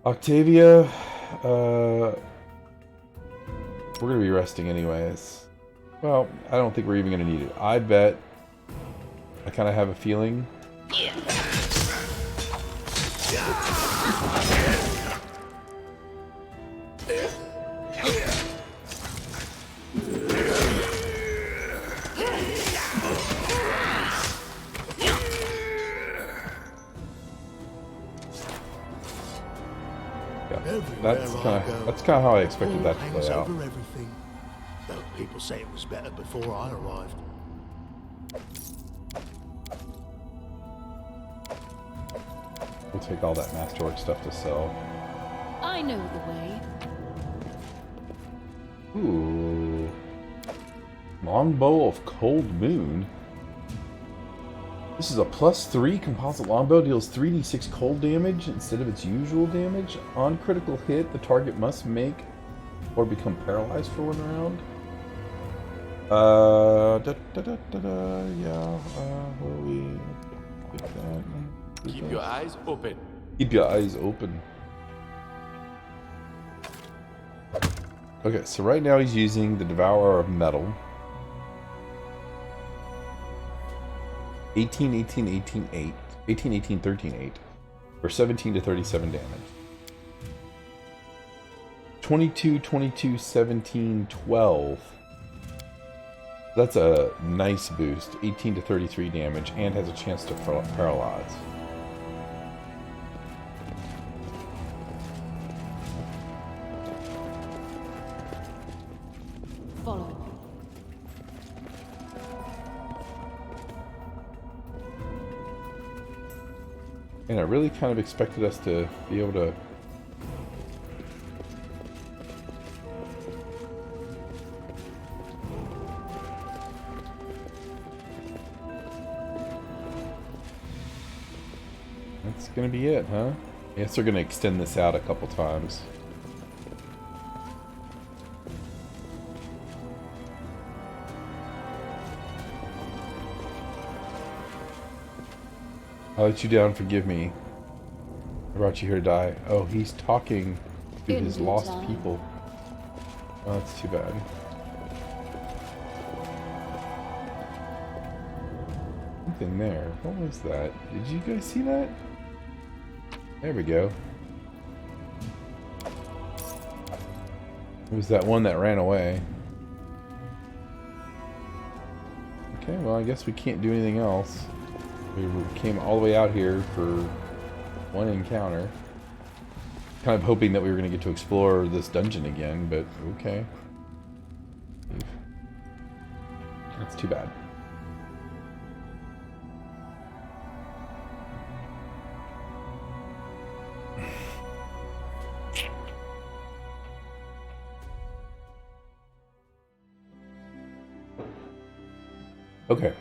Octavia, we're going to be resting anyways. Well, I don't think we're even going to need it. I bet. I kind of have a feeling. Yeah. That's kind of how I expected that to Hangs play out. over everything. Though people say it was better before I arrived. We'll take all that masterwork stuff to sell. I know the way. Ooh. Longbow of Cold Moon. This is a +3 composite longbow, deals 3d6 cold damage instead of its usual damage. On critical hit, the target must make or become paralyzed for 1 round. Yeah, where are we? Get that. Keep your eyes open. Keep your eyes open. Okay, so right now he's using the Devourer of Metal. 18, 18, 18, 8. 18, 18, 13, 8. For 17 to 37 damage. 22, 22, 17, 12. That's a nice boost. 18 to 33 damage and has a chance to paralyze. Follow me. And I really kind of expected us to be able to... That's gonna be it, huh? I guess we're gonna extend this out a couple times. I let you down, forgive me. I brought you here to die. Oh, he's talking to his lost people. Oh, that's too bad. Something there. What was that? Did you guys see that? There we go. It was that one that ran away. Okay, well, I guess we can't do anything else. We came all the way out here for one encounter. Kind of hoping that we were going to get to explore this dungeon again, but okay. That's too bad. Okay.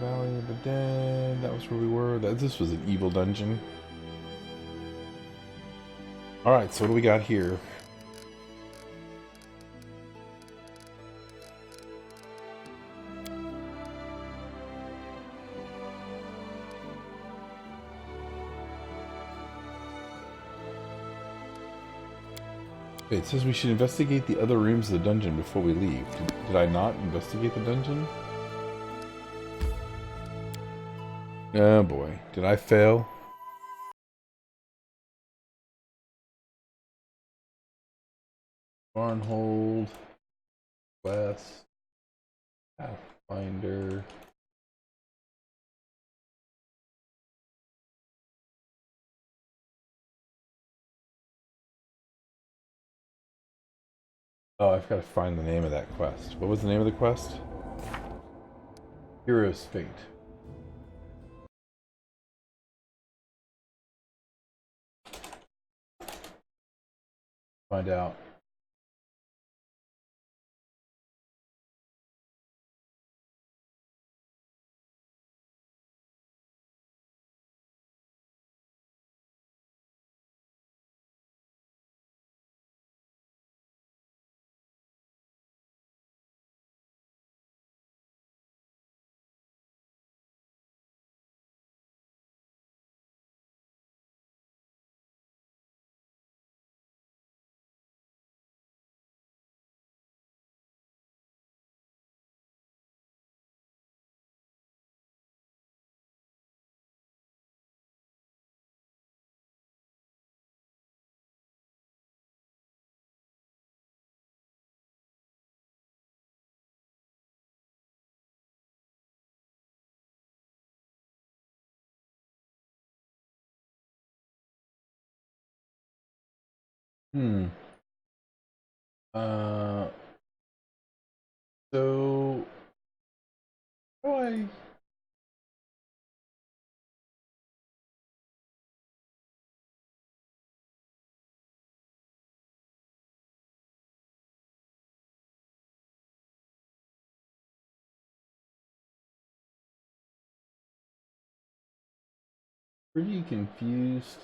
Valley of the Dead. That was where we were. This was an evil dungeon. Alright, so what do we got here? Okay, it says we should investigate the other rooms of the dungeon before we leave. Did I not investigate the dungeon? Oh boy, did I fail? Varn hold. West. Pathfinder. Oh, I've got to find the name of that quest. What was the name of the quest? Hero's Fate. Find out. Hmm. Uh. So. How do I? Pretty confused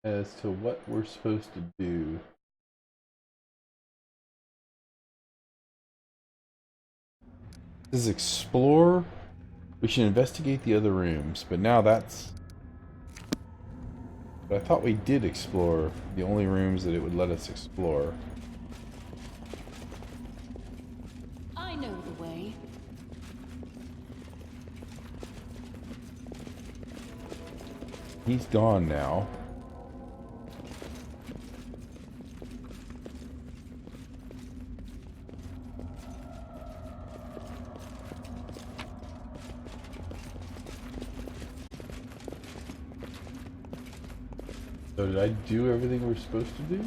as to what we're supposed to do. This is explore. We should investigate the other rooms, but now that's... But I thought we did explore the only rooms that it would let us explore. I know the way. He's gone now. So did I do everything we're supposed to do?